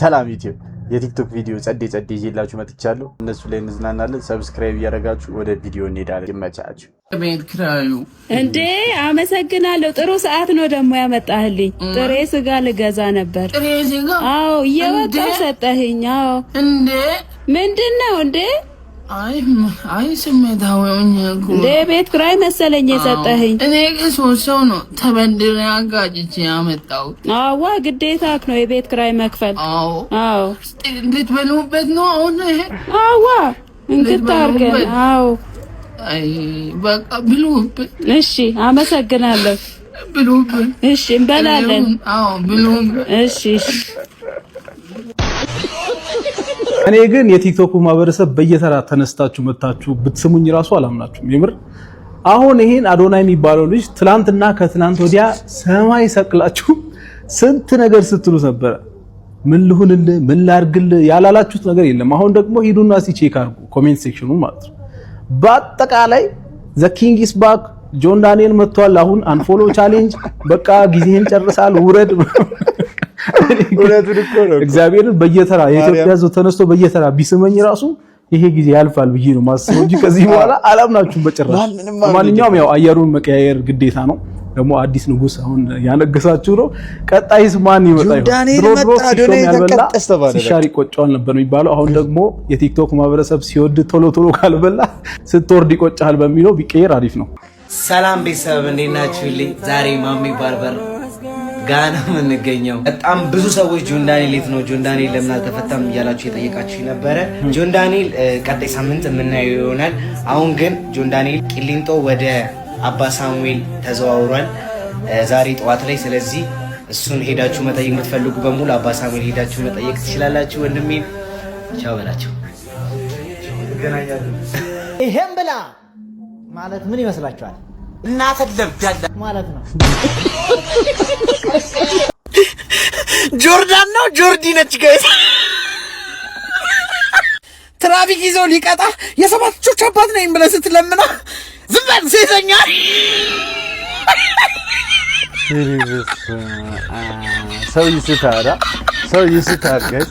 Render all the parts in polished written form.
ሰላም ዩቲዩብ የቲክቶክ ቪዲዮ ጸዴ ይዤላችሁ መጥቻለሁ። እነሱ ላይ እንዝናናለን። ሰብስክራይብ ያደረጋችሁ ወደ ቪዲዮ እንሄዳለን። ይመቻችሁ። ቤት ክራዩ እንዴ አመሰግናለሁ። ጥሩ ሰዓት ነው ደግሞ ያመጣህልኝ። ጥሬ ስጋ ልገዛ ነበር። ጥሬ ስጋ? አዎ እየወጣው ሰጠኸኝ። አዎ እንዴ ምንድነው እንዴ? አይ ስሜታዊ ሆኜ እኮ እንዴ ቤት ክራይ መሰለኝ የሰጠኸኝ። እኔ ሶስት ሰው ነው ተበድሬ አጋጭቼ ያመጣሁት። አዋ ግዴታክ ነው የቤት ክራይ መክፈል። አዎ ልትበሉበት ነው አሁን ይሄ? አዋ እንክታርገን። አዎ አይ በቃ ብሉበት። እሺ አመሰግናለሁ። ብሉበት። እሺ እንበላለን። አዎ ብሉበት። እሺ እኔ ግን የቲክቶክ ማህበረሰብ በየተራ ተነስታችሁ መታችሁ ብትስሙኝ ራሱ አላምናችሁም። የምር አሁን ይሄን አዶናይ የሚባለው ልጅ ትላንትና ከትላንት ወዲያ ሰማይ ሰቅላችሁ ስንት ነገር ስትሉ ነበር። ምን ልሁንልህ ምን ላርግልህ ያላላችሁት ነገር የለም። አሁን ደግሞ ሂዱና ቼክ አድርጉ ኮሜንት ሴክሽኑ ማለት ነው። በአጠቃላይ ዘ ኪንግ ኢስ ባክ ጆን ዳንኤል መጥቷል። አሁን አንፎሎ ቻሌንጅ በቃ ጊዜህን ጨርሳል ውረድ። እግዚአብሔርን በየተራ የኢትዮጵያ ሕዝብ ተነስቶ በየተራ ቢስመኝ ራሱ ይሄ ጊዜ ያልፋል ብዬ ነው ማስበው እንጂ ከዚህ በኋላ አላምናችሁም በጭራሽ። ማንኛውም ያው አየሩን መቀያየር ግዴታ ነው። ደግሞ አዲስ ንጉስ አሁን ያነገሳችሁ ነው። ቀጣይስ ማን ይመጣ ይሆን? ሲሻሪ ቆጫል ነበር የሚባለው። አሁን ደግሞ የቲክቶክ ማህበረሰብ ሲወድ ቶሎ ካልበላ ስትወርድ ይቆጫል በሚለው ቢቀየር አሪፍ ነው። ሰላም ቤተሰብ እንዴት ናችሁልኝ? ዛሬ ማሚ ባርበር ጋና የምንገኘው በጣም ብዙ ሰዎች ጆን ዳንኤል የት ነው ጆን ዳንኤል ለምን አልተፈታም እያላችሁ የጠየቃችሁ ነበረ። ጆን ዳንኤል ቀጣይ ሳምንት የምናየው ይሆናል። አሁን ግን ጆን ዳንኤል ቂሊንጦ ወደ አባ ሳሙኤል ተዘዋውሯል ዛሬ ጠዋት ላይ። ስለዚህ እሱን ሄዳችሁ መጠየቅ የምትፈልጉ በሙሉ አባ ሳሙኤል ሄዳችሁ መጠየቅ ትችላላችሁ። ወንድሜ ቻው በላቸው። ይሄን ብላ ማለት ምን ይመስላችኋል? እናተ ደብዳዳ ማለት ነው። ጆርዳን ነው ጆርዲ ነች ጋይስ። ትራፊክ ይዞ ሊቀጣ የሰባት ልጆች አባት ነኝ ብለህ ስትለምና ዝም በል ሴተኛ። ሰው ይስታራ ጋይስ።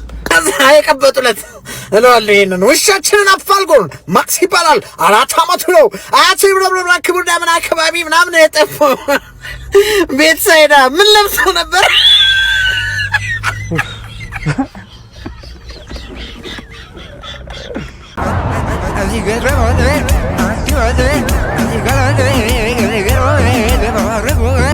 አይቀበጡለት እለዋለሁ። ይሄንን ውሻችንን አፋልጎን ማክስ ይባላል። 4 አመቱ ነው። አያቱ ይብረብረብራ ክቡር ዳመና አካባቢ ምናምን የጠፋው ቤት ሳይዳ ምን ለብሰው ነበር?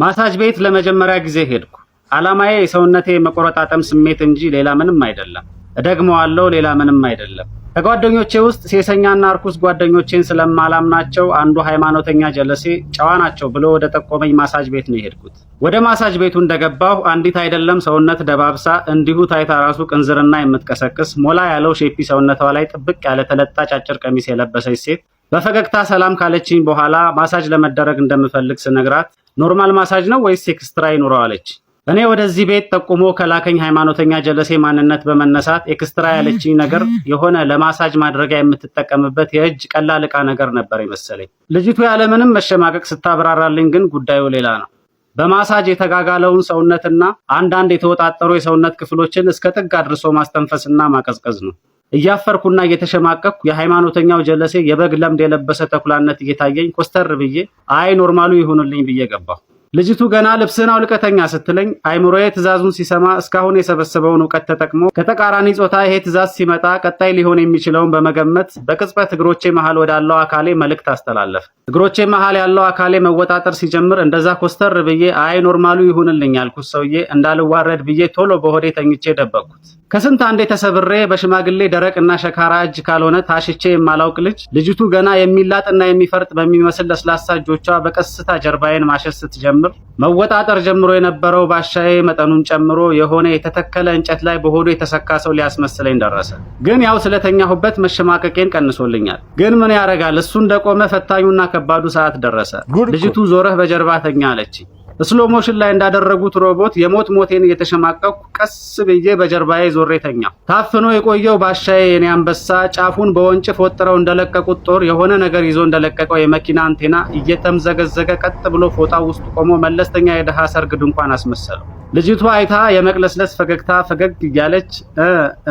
ማሳጅ ቤት ለመጀመሪያ ጊዜ ሄድኩ። አላማዬ የሰውነቴ መቆረጣጠም ስሜት እንጂ ሌላ ምንም አይደለም። እደግመዋለሁ፣ ሌላ ምንም አይደለም። ከጓደኞቼ ውስጥ ሴሰኛና አርኩስ ጓደኞቼን ስለማላምናቸው አንዱ ሃይማኖተኛ ጀለሴ ጨዋ ናቸው ብሎ ወደ ጠቆመኝ ማሳጅ ቤት ነው የሄድኩት። ወደ ማሳጅ ቤቱ እንደገባሁ አንዲት አይደለም ሰውነት ደባብሳ እንዲሁ ታይታ ራሱ ቅንዝርና የምትቀሰቅስ ሞላ ያለው ሼፒ ሰውነቷ ላይ ጥብቅ ያለ ተለጣጭ አጭር ቀሚስ የለበሰች ሴት በፈገግታ ሰላም ካለችኝ በኋላ ማሳጅ ለመደረግ እንደምፈልግ ስነግራት ኖርማል ማሳጅ ነው ወይስ ኤክስትራ ይኖረው አለች። እኔ ወደዚህ ቤት ጠቁሞ ከላከኝ ሃይማኖተኛ ጀለሴ ማንነት በመነሳት ኤክስትራ ያለችኝ ነገር የሆነ ለማሳጅ ማድረጊያ የምትጠቀምበት የእጅ ቀላል ዕቃ ነገር ነበር ይመስለኝ። ልጅቱ ያለምንም መሸማቀቅ ስታብራራልኝ ግን ጉዳዩ ሌላ ነው። በማሳጅ የተጋጋለውን ሰውነትና አንዳንድ የተወጣጠሩ የሰውነት ክፍሎችን እስከ ጥግ አድርሶ ማስተንፈስና ማቀዝቀዝ ነው። እያፈርኩና እየተሸማቀቅኩ የሃይማኖተኛው ጀለሴ የበግ ለምድ የለበሰ ተኩላነት እየታየኝ ኮስተር ብዬ አይ ኖርማሉ ይሁንልኝ ብዬ ገባሁ። ልጅቱ ገና ልብስህን አውልቀተኛ ስትለኝ አይምሮዬ ትእዛዙን ሲሰማ እስካሁን የሰበሰበውን ዕውቀት ተጠቅሞ ከተቃራኒ ጾታ ይሄ ትእዛዝ ሲመጣ ቀጣይ ሊሆን የሚችለውን በመገመት በቅጽበት እግሮቼ መሃል ወዳለው አካሌ መልእክት አስተላለፈ። እግሮቼ መሃል ያለው አካሌ መወጣጠር ሲጀምር እንደዛ ኮስተር ብዬ አይ ኖርማሉ ይሁንልኝ ያልኩት ሰውዬ እንዳልዋረድ ብዬ ቶሎ በሆዴ ተኝቼ ደበቅኩት። ከስንት አንዴ ተሰብሬ በሽማግሌ ደረቅና ሸካራ እጅ ካልሆነ ታሽቼ የማላውቅ ልጅ ልጅቱ ገና የሚላጥና የሚፈርጥ በሚመስል ለስላሳ እጆቿ በቀስታ ጀርባዬን ማሸት ስትጀምር መወጣጠር ጀምሮ የነበረው ባሻዬ መጠኑን ጨምሮ የሆነ የተተከለ እንጨት ላይ በሆዱ የተሰካ ሰው ሊያስመስለኝ ደረሰ። ግን ያው ስለተኛሁበት መሸማቀቄን ቀንሶልኛል። ግን ምን ያረጋል እሱ እንደቆመ ፈታኙና ከባዱ ሰዓት ደረሰ። ልጅቱ ዞረህ በጀርባ ተኛ አለች። ስሎ ሞሽን ላይ እንዳደረጉት ሮቦት የሞት ሞቴን እየተሸማቀቅኩ ቀስ ብዬ በጀርባዬ ዞሬ ተኛሁ። ታፍኖ የቆየው ባሻዬ የኔ አንበሳ ጫፉን በወንጭፍ ወጥረው እንደለቀቁት ጦር የሆነ ነገር ይዞ እንደለቀቀው የመኪና አንቴና እየተምዘገዘገ ቀጥ ብሎ ፎጣው ውስጥ ቆሞ መለስተኛ የደሃ ሰርግ ድንኳን አስመሰለው። ልጅቷ አይታ የመቅለስለስ ፈገግታ ፈገግ እያለች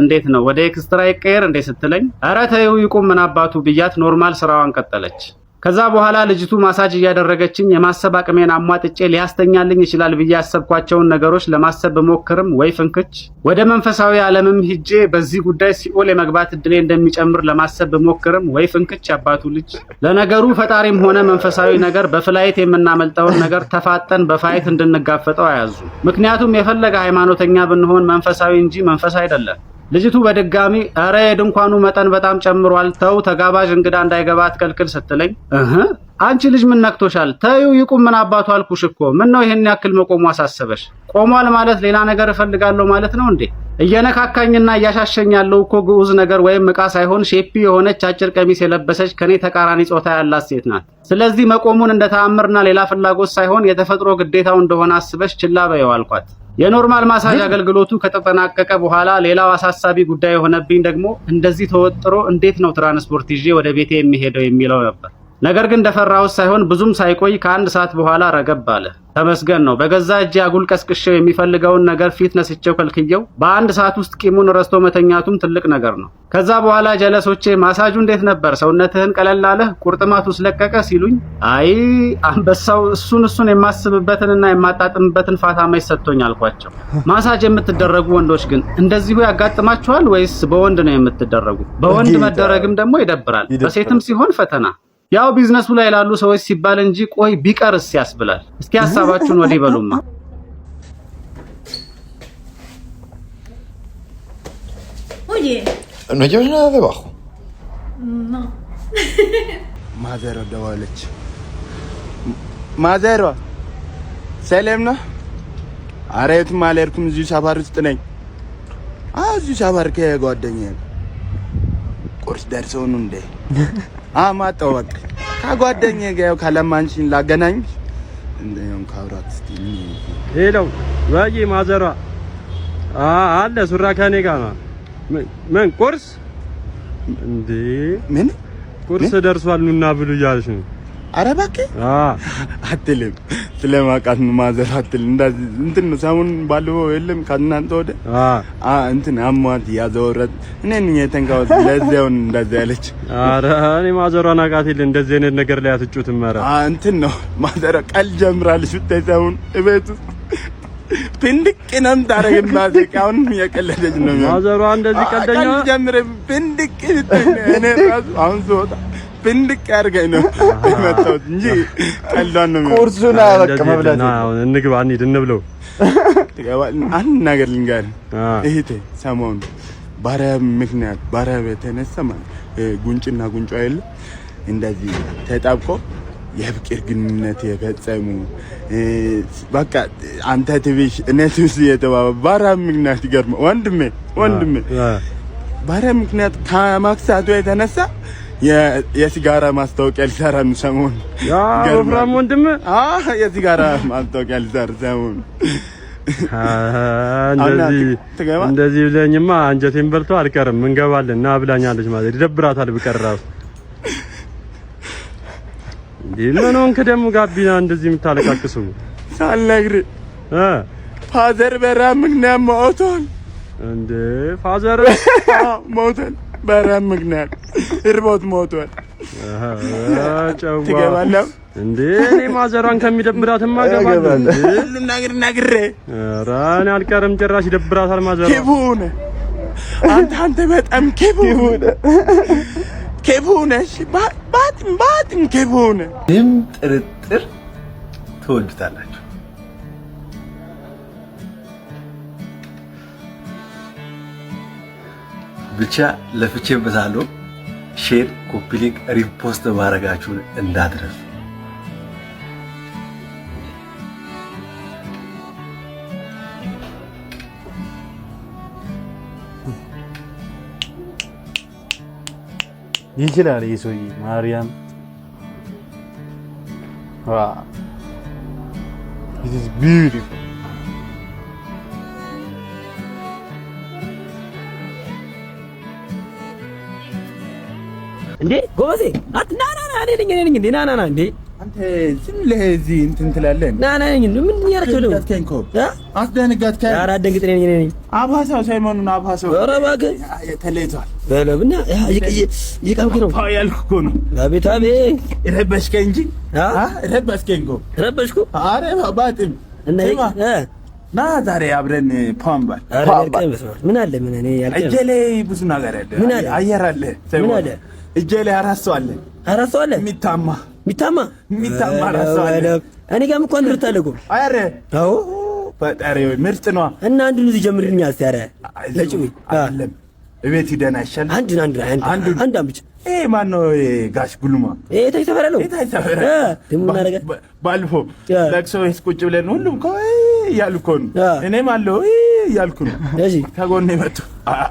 እንዴት ነው ወደ ኤክስትራ ይቀየር እንዴ ስትለኝ ኧረ ተይው ይቁም ምን አባቱ ብያት ኖርማል ስራዋን ቀጠለች። ከዛ በኋላ ልጅቱ ማሳጅ እያደረገችኝ የማሰብ አቅሜን አሟጥጬ ሊያስተኛልኝ ይችላል ብዬ ያሰብኳቸውን ነገሮች ለማሰብ በሞክርም ወይ ፍንክች ወደ መንፈሳዊ ዓለምም ሂጄ በዚህ ጉዳይ ሲኦል የመግባት እድሌ እንደሚጨምር ለማሰብ በሞክርም ወይ ፍንክች አባቱ ልጅ። ለነገሩ ፈጣሪም ሆነ መንፈሳዊ ነገር በፍላይት የምናመልጠውን ነገር ተፋጠን በፋይት እንድንጋፈጠው አያዙ። ምክንያቱም የፈለገ ሃይማኖተኛ ብንሆን መንፈሳዊ እንጂ መንፈስ አይደለም። ልጅቱ በድጋሚ ኧረ የድንኳኑ መጠን በጣም ጨምሯል ተው ተጋባዥ እንግዳ እንዳይገባ አትከልክል ስትለኝ አንቺ ልጅ ምን ነክቶሻል ተይው ይቁም ምን አባቱ አልኩሽ እኮ ምን ነው ይሄን ያክል መቆሙ አሳሰበሽ ቆሟል ማለት ሌላ ነገር እፈልጋለሁ ማለት ነው እንዴ እየነካካኝና እያሻሸኝ ያለው እኮ ግዑዝ ነገር ወይም ዕቃ ሳይሆን ሼፒ የሆነች አጭር ቀሚስ የለበሰች ከኔ ተቃራኒ ጾታ ያላት ሴት ናት ስለዚህ መቆሙን እንደ ተአምርና ሌላ ፍላጎት ሳይሆን የተፈጥሮ ግዴታው እንደሆነ አስበሽ ችላ በይው አልኳት የኖርማል ማሳጅ አገልግሎቱ ከተጠናቀቀ በኋላ ሌላው አሳሳቢ ጉዳይ የሆነብኝ ደግሞ እንደዚህ ተወጥሮ እንዴት ነው ትራንስፖርት ይዤ ወደ ቤቴ የሚሄደው የሚለው ነበር ነገር ግን እንደፈራሁት ሳይሆን ብዙም ሳይቆይ ከአንድ ሰዓት በኋላ ረገብ አለ ተመስገን ነው በገዛ እጄ አጉል ቀስቅሼው የሚፈልገውን ነገር ፊት ነስቼው ከልክየው በአንድ ሰዓት ውስጥ ቂሙን ረስቶ መተኛቱም ትልቅ ነገር ነው ከዛ በኋላ ጀለሶቼ ማሳጁ እንዴት ነበር ሰውነትህን ቀለል አለህ ቁርጥማቱ ስለቀቀ ሲሉኝ አይ አንበሳው እሱን የማስብበትንና የማጣጥምበትን ፋታ መች ሰጥቶኝ አልኳቸው ማሳጅ የምትደረጉ ወንዶች ግን እንደዚሁ ያጋጥማችኋል ወይስ በወንድ ነው የምትደረጉ በወንድ መደረግም ደግሞ ይደብራል በሴትም ሲሆን ፈተና ያው ቢዝነሱ ላይ ያሉ ሰዎች ሲባል እንጂ ቆይ ቢቀርስ ያስብላል እስኪ ሐሳባችሁን ወዲህ በሉማ Oye, ¿no llevas nada debajo? no. ማዘሯ ደወለች ማዘሯ ሰላም ነው ኧረ የትም አልሄድኩም እዚሁ ሰፈር ውስጥ ነኝ እዚሁ ሰፈር ከጓደኛዬ ቁርስ ደርሰው ነው እንዴ ማጣው በቃ ከጓደኛዬ ጋር ካለማንሽን ላገናኝ እንደም ካብራት እስቲ ሄሎ ወይ ማዘሯ አለ ሱራ ከኔ ጋር ነው ምን ቁርስ እንዴ ምን ቁርስ ደርሷል ኑና ብሉ እያልሽ ነው ኧረ እባክህ አትልም ስለማውቃት ነው ማዘር አትልም እንደዚህ እንትን ነው ሰሞኑን ባለው የለም ከእናንተ ወደ እንትን አሟት ያዘወረት እኔን የተንካው ለዚያው እንደዚህ ያለች ኧረ እኔ ማዘሯን አውቃት የለ እንደዚህ አይነት ነገር ላይ አትጩትም ኧረ እንትን ነው ማዘሯ ቀል ጀምራለች ብታይ ሰሞኑን እቤት ውስጥ ፍንድቅንም ታረግባት አሁን የቀለደች ነው ማዘሯ እንደዚህ ቀልደኛ ጀምረ ፍንድቅ እኔ ራሱ አሁን ስወጣ ፍንድቅ ያርገኝ ነው የመጣሁት እንጂ ቀልዷን ነው ቁርሱን በቃ መብላት ነው እንግባ እንሂድ እንብለው አንድ ነገር ልንገርህ እህቴ ሰሞኑን ምክንያት ባሪያ የተነሳ ማለት ጉንጭና ጉንጯ የለ እንደዚህ ተጣብቆ የፍቅር ግንኙነት የፈጸሙ በቃ አንተ ትብሽ እኔ ትብስ የተባባ ባሪያ ምክንያት ይገርም ወንድሜ ባሪያ ምክንያት ከማክሳቱ የተነሳ የሲጋራ ማስታወቂያ ሊሰራ ነው ሰሞኑን ወፍራም ወንድም የሲጋራ ማስታወቂያ ሊሰራ ሰሞኑን እንደዚህ ብለኝማ አንጀቴን በልቶ አልቀርም እንገባለን ና ብላኛለች ማለት ይደብራታል ብቀራው ምን ሆንክ ደግሞ ጋቢና እንደዚህ የምታለቃቅሱ ሳልነግርህ ፋዘር በራብ ምክንያት ሞቷል እንዴ ፋዘር ሞቷል በራብ ምክንያት እርቦት ሞቷል ትገባለህ እንዴ እኔ ማዘሯን ከሚደብራትማ ገባለሁ እንዴ ሁሉን ነገር ነግሬ ኧረ እኔ አልቀርም ጭራሽ ይደብራታል ማዘሯ ኬቡነ አንተ በጣም ኬቡነሽ ባትም ኬቡነ ምንም ጥርጥር ትወዱታላችሁ ብቻ ለፍቼበታለሁ ሼር ኮፒ ሊንክ ሪፖስት ማድረጋችሁን እንዳትረሱ ይችላል የሶይ ማርያም it is beautiful እንዴ ጎበዜ ና እኔ ነኝ እንዴ ና እንዴ አንተ ዝም ለዚህ እንትን ትላለህ። ና ምን ያረከው ነው? አስደነጋጥከኝ። ኧረ አትደንግጥ። ነኝ አባሳው ሳይሞኑን አባሳው። ኧረ እባክህ ተለይቷል። በለብና ይቀምኩ ነው ያልኩህ እኮ ነው። አቤት ረበሽከኝ እንጂ ረበሽከኝ እኮ ረበሽኩ። ኧረ ባጥም እና ና ዛሬ አብረን ፓምባል ምን አለ ምን እኔ ያልከኝ እጄ ላይ ብዙ ነገር አለ። ምን አለ? አየር አለ። ምን አለ? እጄ ላይ አራስ አለ። ሚታማ አራስ አለ። እኔ ጋርም እኮ አንድ ልታለቁ። አረ አዎ ፈጣሪ ወይ ምርጥ ነው። እና አንድ ልጅ ጀምርልኝ አስያረ ለጭው አይደለም እቤት ሂደን አይሻልም? አንድ ብቻ ማን ነው? ጋሽ ጉልማ ተይተፈረ ነው። ደሞ ማረጋ ባልፎ ለቅሶ ቁጭ ብለን ሁሉም እያሉ እኮ ነው። እኔም አለሁ እያልኩ ነው። ከጎኔ መጡ።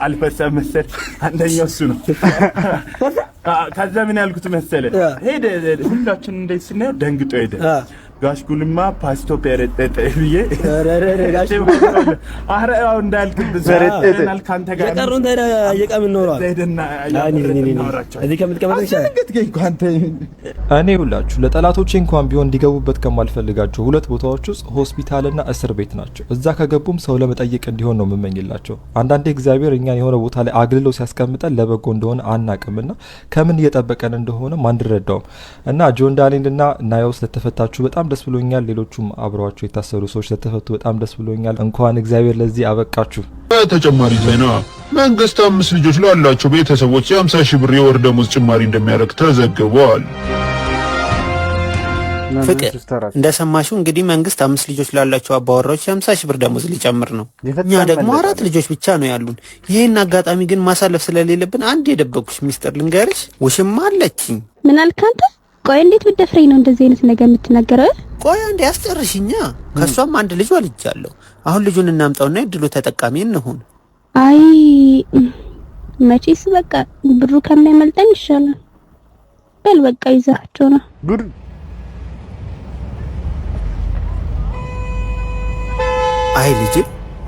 አልፈሳም መሰል አንደኛው እሱ ነው። ከዛ ምን ያልኩት መሰለ ሄደ። ሁላችን እንደዚህ ስናየው ደንግጦ ሄደ። ጋሽ ጉልማ ፓስቶ ፐረጠጠ ብዬ ጋሽ አራው እንዳልክብዝ ዘረጠናል። ካንተ ጋር የቀሩን የቀምን ኖሯል። ዘይደና እዚህ ከምትቀመጥ እኔ ሁላችሁ ለጠላቶቼ እንኳን ቢሆን እንዲገቡበት ከማልፈልጋቸው ሁለት ቦታዎች ውስጥ ሆስፒታልና እስር ቤት ናቸው። እዛ ከገቡም ሰው ለመጠየቅ እንዲሆን ነው የምመኝላቸው። አንዳንዴ እግዚአብሔር እኛን የሆነ ቦታ ላይ አግልሎ ሲያስቀምጠን ለበጎ እንደሆነ አናቅምና ከምን እየጠበቀን እንደሆነ ማንረዳውም እና ጆን ዳንኤልና ናዮ ስለተፈታችሁ በጣም ደስ ብሎኛል። ሌሎቹም አብረዋቸው የታሰሩ ሰዎች ስለተፈቱ በጣም ደስ ብሎኛል። እንኳን እግዚአብሔር ለዚህ አበቃችሁ። ተጨማሪ ዜና መንግስት 5 ልጆች ላላቸው ቤተሰቦች 50 ሺህ ብር የወር ደመወዝ ጭማሪ እንደሚያደርግ ተዘግቧል። ፍቅር እንደሰማሽው እንግዲህ መንግስት 5 ልጆች ላላቸው አባወራዎች 50 ሺህ ብር ደመወዝ ሊጨምር ነው። እኛ ደግሞ 4 ልጆች ብቻ ነው ያሉን። ይሄን አጋጣሚ ግን ማሳለፍ ስለሌለብን አንድ የደበኩሽ ሚስጥር ልንገርሽ። ውሽማ አለችኝ። ምን አልክ አንተ? ቆይ እንዴት ብትደፍረኝ ነው እንደዚህ አይነት ነገር የምትናገረው? ቆይ አንዴ አስጨርሽኛ። ከሷም አንድ ልጅ ወልጃለሁ። አሁን ልጁን እናምጣውና እድሉ ተጠቃሚ እንሁን። አይ መቼስ በቃ ብሩ ከሚያመልጠን ይሻላል። በል በቃ ይዛቸው ነው ብሩ። አይ ልጅ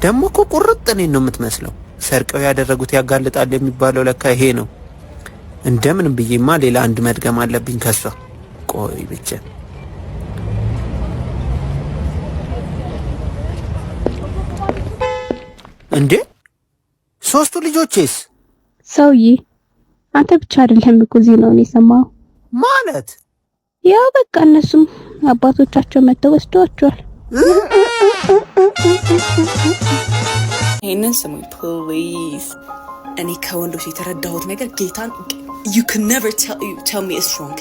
ደግሞ እኮ ቁርጥ እኔን ነው የምትመስለው። ሰርቀው ያደረጉት ያጋልጣል የሚባለው ለካ ይሄ ነው። እንደምንም ብዬማ ሌላ አንድ መድገም አለብኝ ከሷ። ቆይ ብቻ እንዴ 3ቱ ልጆችስ? ሰውዬ አንተ ብቻ አይደለም እኮ ዜናው ነው የሰማው። ማለት ያው በቃ እነሱም አባቶቻቸው መተው ወስደዋቸዋል። ይሄንን ስሙኝ ፕሊዝ። እኔ ከወንዶች የተረዳሁት ነገር ጌታን you can never tell me it's wrong።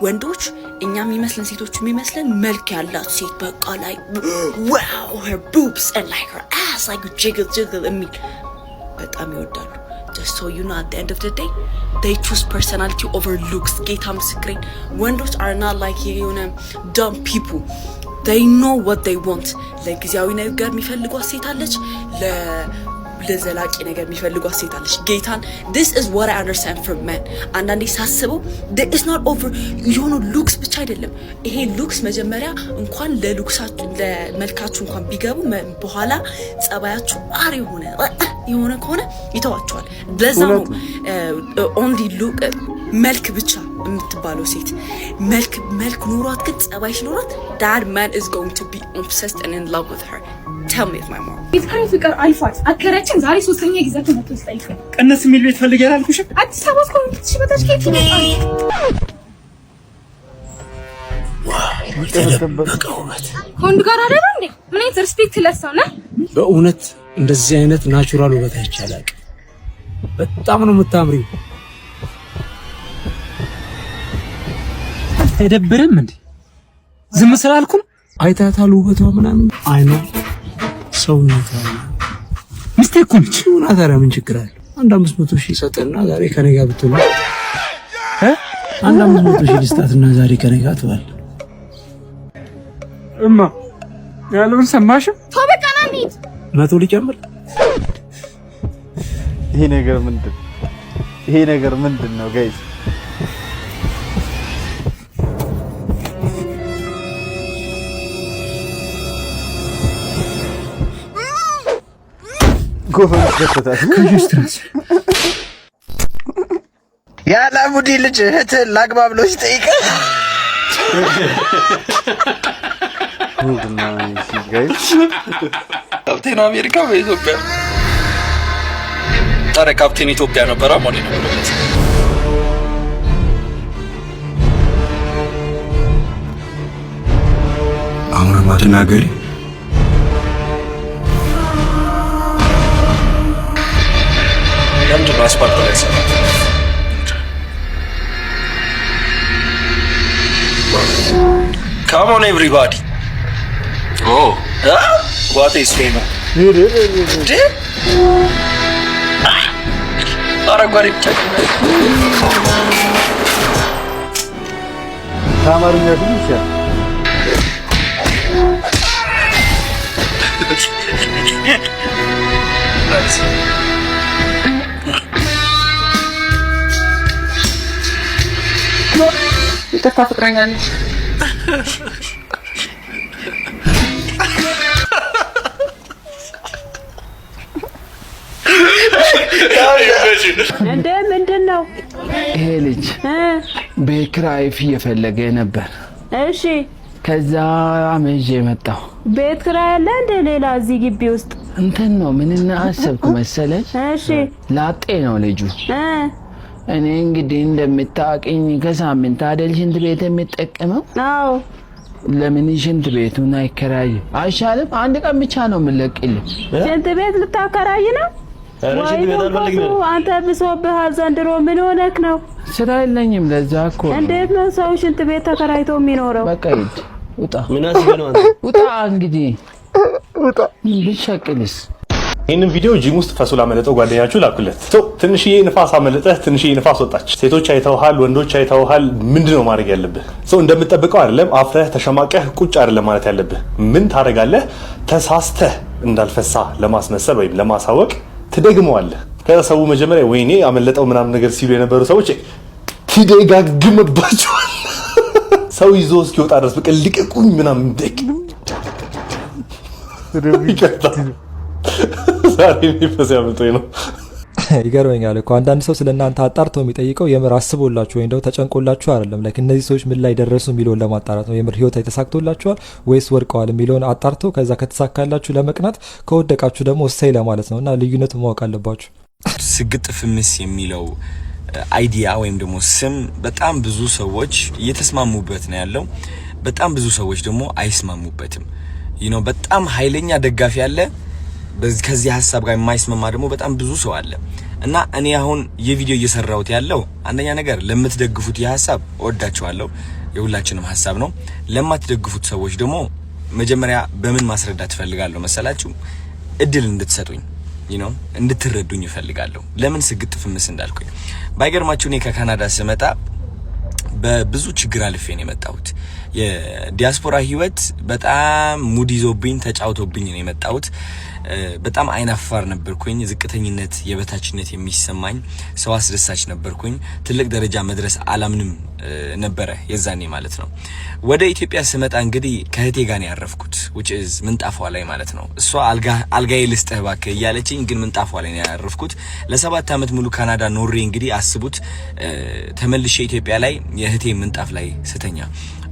ወንዶች እኛ የሚመስለን ሴቶች የሚመስለን መልክ ያላት ሴት በቃ ላይ wow her boobs and like her ass like jiggle የሚል በጣም ይወዳሉ። just so you know at the end of the day they choose personality over looks። ጌታ ምስክሬን ወንዶች are not like የሆነ dumb people። they know what they want። ለጊዜያዊ ነገር የሚፈልጓት ሴት አለች፣ ለዘላቂ ነገር የሚፈልጓት ሴት አለች። ጌታን this is what I understand from men። አንዳንዴ ሳስበው there is not over የሆነ ሉክስ ብቻ አይደለም። ይሄ ሉክስ መጀመሪያ እንኳን ለሉክሳችሁ ለመልካችሁ እንኳን ቢገቡ በኋላ ጸባያችሁ አር የሆነ ከሆነ ይተዋቸዋል። ለዛ ነው only look መልክ ብቻ የምትባለው ሴት መልክ ኖሯት ግን ጸባይ ሲኖራት that man is going to be obsessed and in love with her። tell me if my mom ይፋይ ፍቅር አይፋት አከራችን ዛሬ 3ኛ ጊዜ ተመጥቶ ስጠይቅ ቀነስ የሚል ቤት ፈልጌ ያላልኩሽ አዲስ አበባ እስከ ትሽ በታች ከት ይመጣል። ከወንድ ጋር አይደል እንዴ? ምን አይነት ሪስፔክት ለሰው ነህ? በእውነት እንደዚህ አይነት ናቹራል ውበት አይቻላል። በጣም ነው የምታምሪው። አይደብርም እንዴ? ዝም ስላልኩ አይታታል ውበቷ ምናምን አይኗ ሰውነቷ ሚስቴክ እኮ ነች። እና ታዲያ ምን ችግር አለ? አንድ 500 ሺህ ሰጠና ዛሬ ከኔ ጋር ብትውል አንድ 500 ሺህ ልስጣትና ዛሬ ከኔ ጋር ትዋል። እማ ያለውን ሰማሽ? ተበቃና እንሂድ። 100 ሊጨምር። ይሄ ነገር ምንድን ነው ጋይስ? ጎፈን ከተታች ከጅስትራስ ያላሙዲ ልጅ እህት ላግባ ብሎ ሲጠይቅ ካፕቴን አሜሪካ በኢትዮጵያ ታዲያ ካፕቴን ኢትዮጵያ ነበር ማለት ነው። አሁን ማተናገሪ ለምንድን ነው አስፓልት ላይ ሰራት? Come on everybody. Oh, what is famous? አረጓሪ ታማርኛ ትንሽ ይቅርታ ፍቅረኛ ነኝ። እንደ ምንድን ነው ይሄ ልጅ ቤት ኪራይ እየፈለገ ነበር። እሺ ከዛ አመዤ መጣሁ። ቤት ኪራይ አለ እንደ ሌላ እዚህ ግቢ ውስጥ እንትን ነው ምን አሰብኩ መሰለሽ? እሺ ላጤ ነው ልጁ። እኔ እንግዲህ እንደምታውቂኝ ከሳምንት አይደል ሽንት ቤት የምጠቀመው? አዎ። ለምን ሽንት ቤቱን አይከራይም? አይሻልም? አንድ ቀን ብቻ ነው የምለቅልህ። ሽንት ቤት ልታከራይ ነው? አንተ ብሶብሃል ዘንድሮ። ምን ሆነክ ነው? ስራ የለኝም ለዛ እኮ። እንዴት ነው ሰው ሽንት ቤት ተከራይቶ የሚኖረው? በቃ ሂድ ውጣ። ምን አስበለው አንተ? ውጣ እንግዲህ ውጣ። ብትሸቅልስ? ይህንን ቪዲዮ ጂም ውስጥ ፈሱላ መለጠው ጓደኛችሁ ላኩለት። ትንሽዬ ንፋስ አመለጠህ፣ ትንሽዬ ንፋስ ወጣች። ሴቶች አይተውሃል፣ ወንዶች አይተውሃል። ምንድነው ማድረግ ያለብህ? እንደምትጠብቀው አይደለም። አፍረህ ተሸማቀህ ቁጭ አይደለም ማለት ያለብህ። ምን ታደርጋለህ? ተሳስተህ እንዳልፈሳ ለማስመሰል ወይም ለማሳወቅ ትደግመዋለህ። ከሰው መጀመሪያ ወይኔ አመለጠው ምናምን ነገር ሲሉ የነበሩ ሰዎች ትደጋግመባቸዋል። ሰው ይዞ እስኪወጣ ድረስ በቃ ልቀቁኝ ምናምን ደግ ዛሬ የሚፈስ ያመጣኝ ነው። ይገርመኛል እኮ አንዳንድ ሰው ስለናንተ አጣርተው የሚጠይቀው የምር አስቦላችሁ ወይ እንደው ተጨንቆላችሁ አይደለም። ላይክ እነዚህ ሰዎች ምን ላይ ደረሱ የሚለውን ለማጣራት ነው። የምር ህይወት ተሳክቶላችኋል ወይስ ወድቀዋል የሚለውን አጣርተው ከዛ ከተሳካላችሁ ለመቅናት፣ ከወደቃችሁ ደግሞ እሰይ ለማለት ነውና ልዩነቱ ማወቅ አለባችሁ። ስግጥ ፍምስ የሚለው አይዲያ ወይም ደግሞ ስም በጣም ብዙ ሰዎች እየተስማሙበት ነው ያለው። በጣም ብዙ ሰዎች ደግሞ አይስማሙበትም። በጣም ኃይለኛ ደጋፊ አለ። ከዚህ ሐሳብ ጋር የማይስማማ ደግሞ በጣም ብዙ ሰው አለ። እና እኔ አሁን የቪዲዮ እየሰራሁት ያለው አንደኛ ነገር ለምትደግፉት የሐሳብ ወዳችኋለሁ፣ የሁላችንም ሐሳብ ነው። ለማትደግፉት ሰዎች ደግሞ መጀመሪያ በምን ማስረዳት ፈልጋለሁ መሰላችሁ? እድል እንድትሰጡኝ እንድትረዱኝ እፈልጋለሁ። ለምን ስግጥ ፍምስ እንዳልኩኝ ባይገርማችሁ እኔ ከካናዳ ስመጣ በብዙ ችግር አልፌ ነው የመጣሁት። የዲያስፖራ ህይወት በጣም ሙድ ይዞብኝ ተጫውቶብኝ ነው የመጣሁት። በጣም አይናፋር ነበርኩኝ። ዝቅተኝነት፣ የበታችነት የሚሰማኝ ሰው አስደሳች ነበርኩኝ። ትልቅ ደረጃ መድረስ አላምንም ነበረ የዛኔ ማለት ነው። ወደ ኢትዮጵያ ስመጣ እንግዲህ ከእህቴ ጋር ነው ያረፍኩት which is ምንጣፏ ላይ ማለት ነው። እሷ አልጋዬ ልስጥህ እባክህ እያለችኝ ግን ምንጣፏ ላይ ነው ያረፍኩት። ለ7 አመት ሙሉ ካናዳ ኖሬ እንግዲህ አስቡት ተመልሼ ኢትዮጵያ ላይ የእህቴ ምንጣፍ ላይ ስተኛ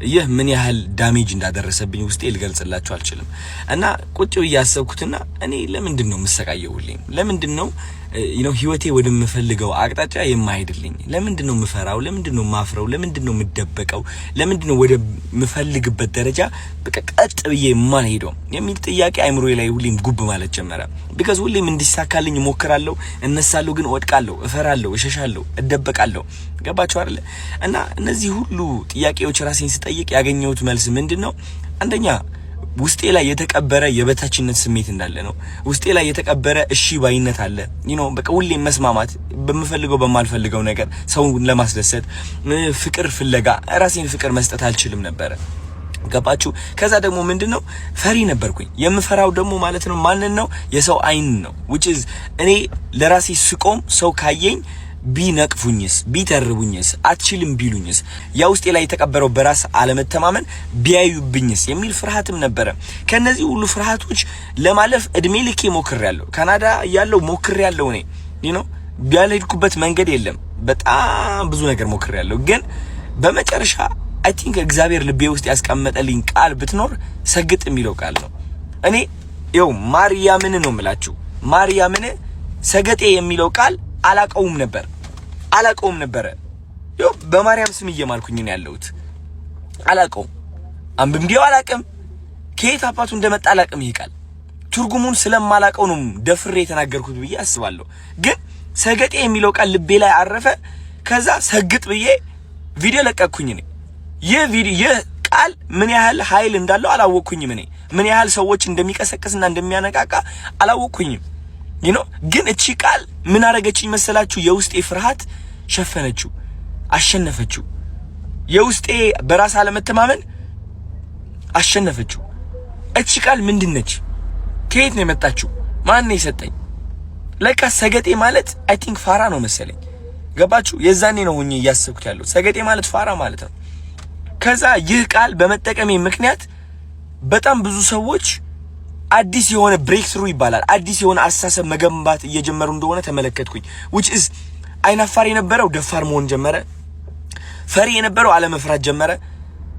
ይህ ምን ያህል ዳሜጅ እንዳደረሰብኝ ውስጤ ልገልጽላችሁ አልችልም። እና ቁጭ ብዬ ያሰብኩትና እኔ ለምንድን ነው የምሰቃየው? ለምንድን ነው ህይወቴ ወደምፈልገው አቅጣጫ የማይሄድልኝ? ለምንድን ነው የምፈራው? ለምንድን ነው የማፍረው? ለምንድን ነው የምደበቀው? ለምንድን ነው ወደ ምፈልግበት ደረጃ በቃ ቀጥ ብዬ የማልሄደው የሚል ጥያቄ አይምሮዬ ላይ ሁሌም ጉብ ማለት ጀመረ። ቢካዝ ሁሌም እንዲሳካልኝ እሞክራለሁ፣ እነሳለሁ፣ ግን እወድቃለሁ፣ እፈራለሁ፣ እሸሻለሁ፣ እደበቃለሁ። ገባችሁ አይደል? እና እነዚህ ሁሉ ጥያቄዎች ራሴን ስጠይቅ ያገኘሁት መልስ ምንድነው? አንደኛ ውስጤ ላይ የተቀበረ የበታችነት ስሜት እንዳለ ነው። ውስጤ ላይ የተቀበረ እሺ ባይነት አለ። በቃ ሁሌም መስማማት በምፈልገው በማልፈልገው ነገር ሰውን ለማስደሰት ፍቅር ፍለጋ ራሴን ፍቅር መስጠት አልችልም ነበረ። ገባችሁ? ከዛ ደግሞ ምንድነው ፈሪ ነበርኩኝ። የምፈራው ደግሞ ማለት ነው ማንን ነው? የሰው አይን ነው which is እኔ ለራሴ ስቆም ሰው ካየኝ ቢነቅፉኝስ፣ ቢተርቡኝስ፣ አትችልም ቢሉኝስ፣ ያ ውስጤ ላይ የተቀበረው በራስ አለመተማመን ቢያዩብኝስ የሚል ፍርሃትም ነበረ። ከነዚህ ሁሉ ፍርሃቶች ለማለፍ እድሜ ልኬ ሞክሬያለሁ። ካናዳ ያለው ሞክሬያለሁ። እኔ ያልሄድኩበት መንገድ የለም። በጣም ብዙ ነገር ሞክሬያለሁ። ግን በመጨረሻ አይ ቲንክ እግዚአብሔር ልቤ ውስጥ ያስቀመጠልኝ ቃል ብትኖር ሰግጥ የሚለው ቃል ነው። እኔ ይኸው ማርያምን ነው የምላችሁ፣ ማርያምን ሰገጤ የሚለው ቃል አላቀውም ነበረ። ይኸው በማርያም ስም እየማልኩኝ ነው ያለሁት። አላቀውም፣ አንብቤው አላቅም፣ ከየት አባቱ እንደመጣ አላቅም። ይሄ ቃል ትርጉሙን ስለማላቀው ነው ደፍሬ የተናገርኩት ብዬ አስባለሁ። ግን ሰገጤ የሚለው ቃል ልቤ ላይ አረፈ። ከዛ ሰግጥ ብዬ ቪዲዮ ለቀቅኩኝ። እኔ ይህ ቃል ምን ያህል ኃይል እንዳለው አላወቅኩኝም። እኔ ምን ያህል ሰዎች እንደሚቀሰቅስና እንደሚያነቃቃ አላወቅኩኝም። ግን እቺ ቃል ምን አረገችኝ መሰላችሁ? የውስጤ ፍርሃት ሸፈነችው፣ አሸነፈችው። የውስጤ በራስ አለመተማመን አሸነፈችው። እቺ ቃል ምንድነች? ከየት ነው የመጣችው? ማን ነው የሰጠኝ? ለካ ሰገጤ ማለት አይ ቲንክ ፋራ ነው መሰለኝ። ገባችሁ? የዛኔ ነው ሆኜ እያሰብኩት ያለው ሰገጤ ማለት ፋራ ማለት ነው። ከዛ ይህ ቃል በመጠቀሜ ምክንያት በጣም ብዙ ሰዎች አዲስ የሆነ ብሬክ ትሩ ይባላል፣ አዲስ የሆነ አስተሳሰብ መገንባት እየጀመሩ እንደሆነ ተመለከትኩኝ። which is አይናፋር የነበረው ደፋር መሆን ጀመረ። ፈሪ የነበረው አለመፍራት ጀመረ።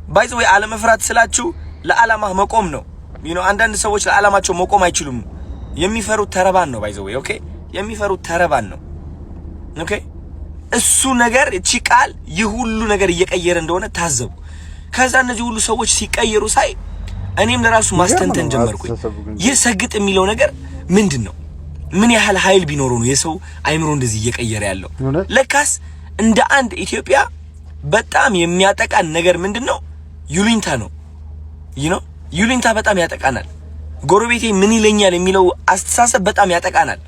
ባይዘ ወይ አለመፍራት ስላችሁ ለዓላማ መቆም ነው። አንዳንድ ሰዎች ለዓላማቸው መቆም አይችሉም። የሚፈሩት ተረባን ነው። ባይዘ ወይ ኦኬ፣ የሚፈሩት ተረባን ነው። ኦኬ፣ እሱ ነገር እቺ ቃል ይህ ሁሉ ነገር እየቀየረ እንደሆነ ታዘቡ። ከዛ እነዚህ ሁሉ ሰዎች ሲቀየሩ ሳይ እኔም ለራሱ ማስተንተን ጀመርኩኝ። ይህ ሰግጥ የሚለው ነገር ምንድነው? ምን ያህል ኃይል ቢኖረው ነው የሰው አይምሮ እንደዚህ እየቀየረ ያለው? ለካስ እንደ አንድ ኢትዮጵያ በጣም የሚያጠቃን ነገር ምንድነው? ዩሊንታ ነው። ዩሊንታ በጣም ያጠቃናል። ጎረቤቴ ምን ይለኛል የሚለው አስተሳሰብ በጣም ያጠቃናል።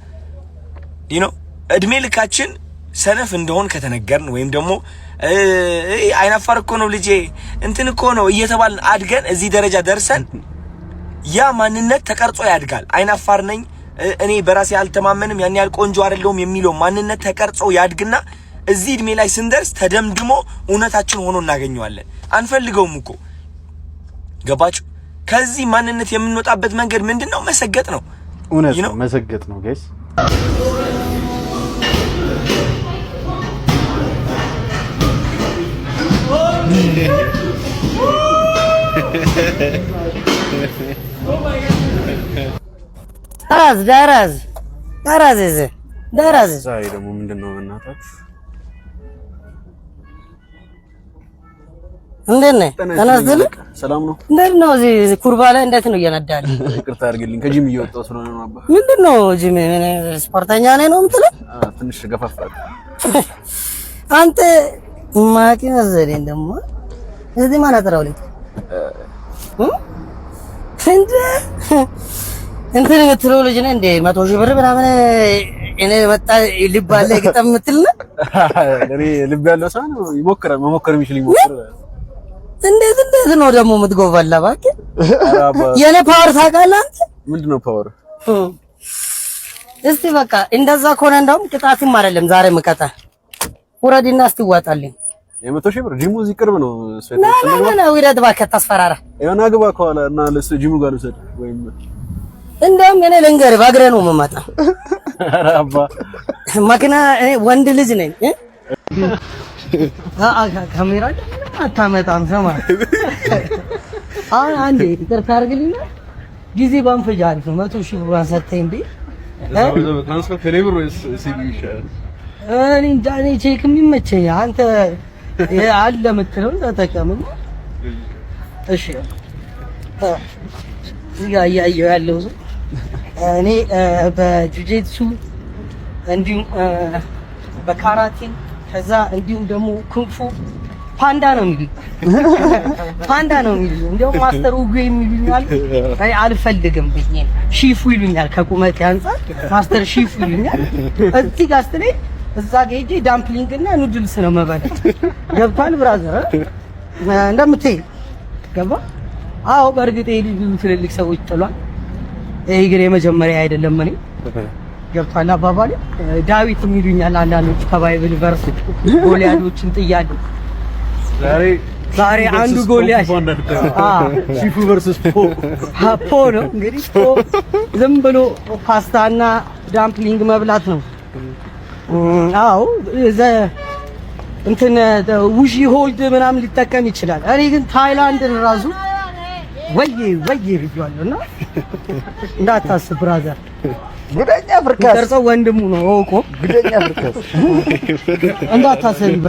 እድሜ ልካችን ሰነፍ እንደሆን ከተነገርን ወይም ደግሞ አይናፋር እኮ ነው ልጄ እንትን እኮ ነው እየተባልን አድገን እዚህ ደረጃ ደርሰን ያ ማንነት ተቀርጾ ያድጋል። አይናፋር ነኝ እኔ በራሴ አልተማመንም ያን ያህል ቆንጆ አይደለሁም የሚለው ማንነት ተቀርጾ ያድግና እዚህ እድሜ ላይ ስንደርስ ተደምድሞ እውነታችን ሆኖ እናገኘዋለን። አንፈልገውም እኮ ገባችሁ? ከዚህ ማንነት የምንወጣበት መንገድ ምንድነው? መሰገጥ ነው። እውነት ነው፣ መሰገጥ ነው ጋይስ። ደራዝ ዛሬ ደግሞ ምንድነው እናታችሁ? እንዴት ነህ? ተናስተል ሰላም ነው? እንዴት ነው? እዚህ ኩርባ ላይ እንዴት ነው እየነዳል? ይቅርታ አድርግልኝ፣ ከጂም እየወጣሁ ስለሆነ ነው አባ። ምንድነው ጂም? ስፖርተኛ ነኝ ነው የምትለው? ትንሽ ገፋፋል። አንተ ማቂ መሰለኝ ደግሞ እዚህ ማን አጥራው ልጅ እንትን የምትለው ልጅ ነህ እንዴ? 100,000 ብር ምናምን እኔ መጣ ልብ አለ ግጠም የምትል ነህ? እኔ ልብ ያለው ሰው ነው ይሞክራል፣ መሞከር የሚችል ይሞክር። እንዴት ነው ደግሞ የምትጎበላ? እባክህ የኔ ፓወር ታውቃለህ አንተ? ምንድነው ፓወር? እስቲ በቃ እንደዛ ከሆነ እንደውም ቅጣትም አይደለም ዛሬ መቀጣ ውረድና እስቲ ዋጣልኝ። 100,000 ብር ጂሙ እዚህ ቅርብ ነው። ና ውረድ እባክህ ታስፈራራ። የሆነ ግባ ከኋላ እና ለሱ ጂሙ ጋር ልውሰድ ወይም እንደውም እኔ ልንገርህ በእግሬ ነው የምመጣው። ኧረ አባ መኪና ወንድ ልጅ ነኝ። ካሜራ አታመጣም። ሰማ አንዴ ይቅርታ አድርግልኝ። ጊዜ ባንፈጅ አሪፍ ነው። 100,000 ብር ሰጠኝ ቢ ትራንስፈር ከሌብር ሲቢ ይሻላል። እኔ እንጃ እኔ ቼክ የሚመቸኝ አንተ አለ የምትለው ተጠቀም። እሺ እዚጋ እያየሁ ያለው እኔ በጁጄትሱ እንዲሁም በካራቴ ከዛ እንዲሁም ደግሞ ኩንፉ ፓንዳ ነው የሚሉኝ። ፓንዳ ነው የሚሉኝ። እንደውም ማስተር ኡጉ የሚሉኛል። አይ አልፈልግም ብዬ ሺፉ ይሉኛል። ከቁመቴ አንፃር ማስተር ሺፉ ይሉኛል። እዚህ ጋር ስትለኝ እዛ ጋር ሄጄ ዳምፕሊንግ እና ኑድልስ ነው መበላት። ገብቷል ብራዘር? እንደምትይ ገባ? አዎ በእርግጥ ብዙ ትልልቅ ሰዎች ጥሏል። ይሄ ግን የመጀመሪያ አይደለም። እኔ ገብቷል አባባሌ። ዳዊት የሚሉኛል አንዳንዶች ከባይብል ቨርስ ጎልያዶችን ጥያለሁ። ዛሬ አንዱ ጎልያድ ሺፉ ቨርሰስ ፖ ነው እንግዲህ። ፖ ዝም ብሎ ፓስታና ዳምፕሊንግ መብላት ነው። አዎ እንትን ውሺ ሆልድ ምናምን ሊጠቀም ይችላል። እኔ ግን ታይላንድን ራሱ ወይዬ ብያለሁና እንዳታስብ ብራዘር። ጉደኛ ፍርካስ ቀርጸው ወንድሙ ነው እኮ ጉደኛ ፍርካስ እንዳታስብ።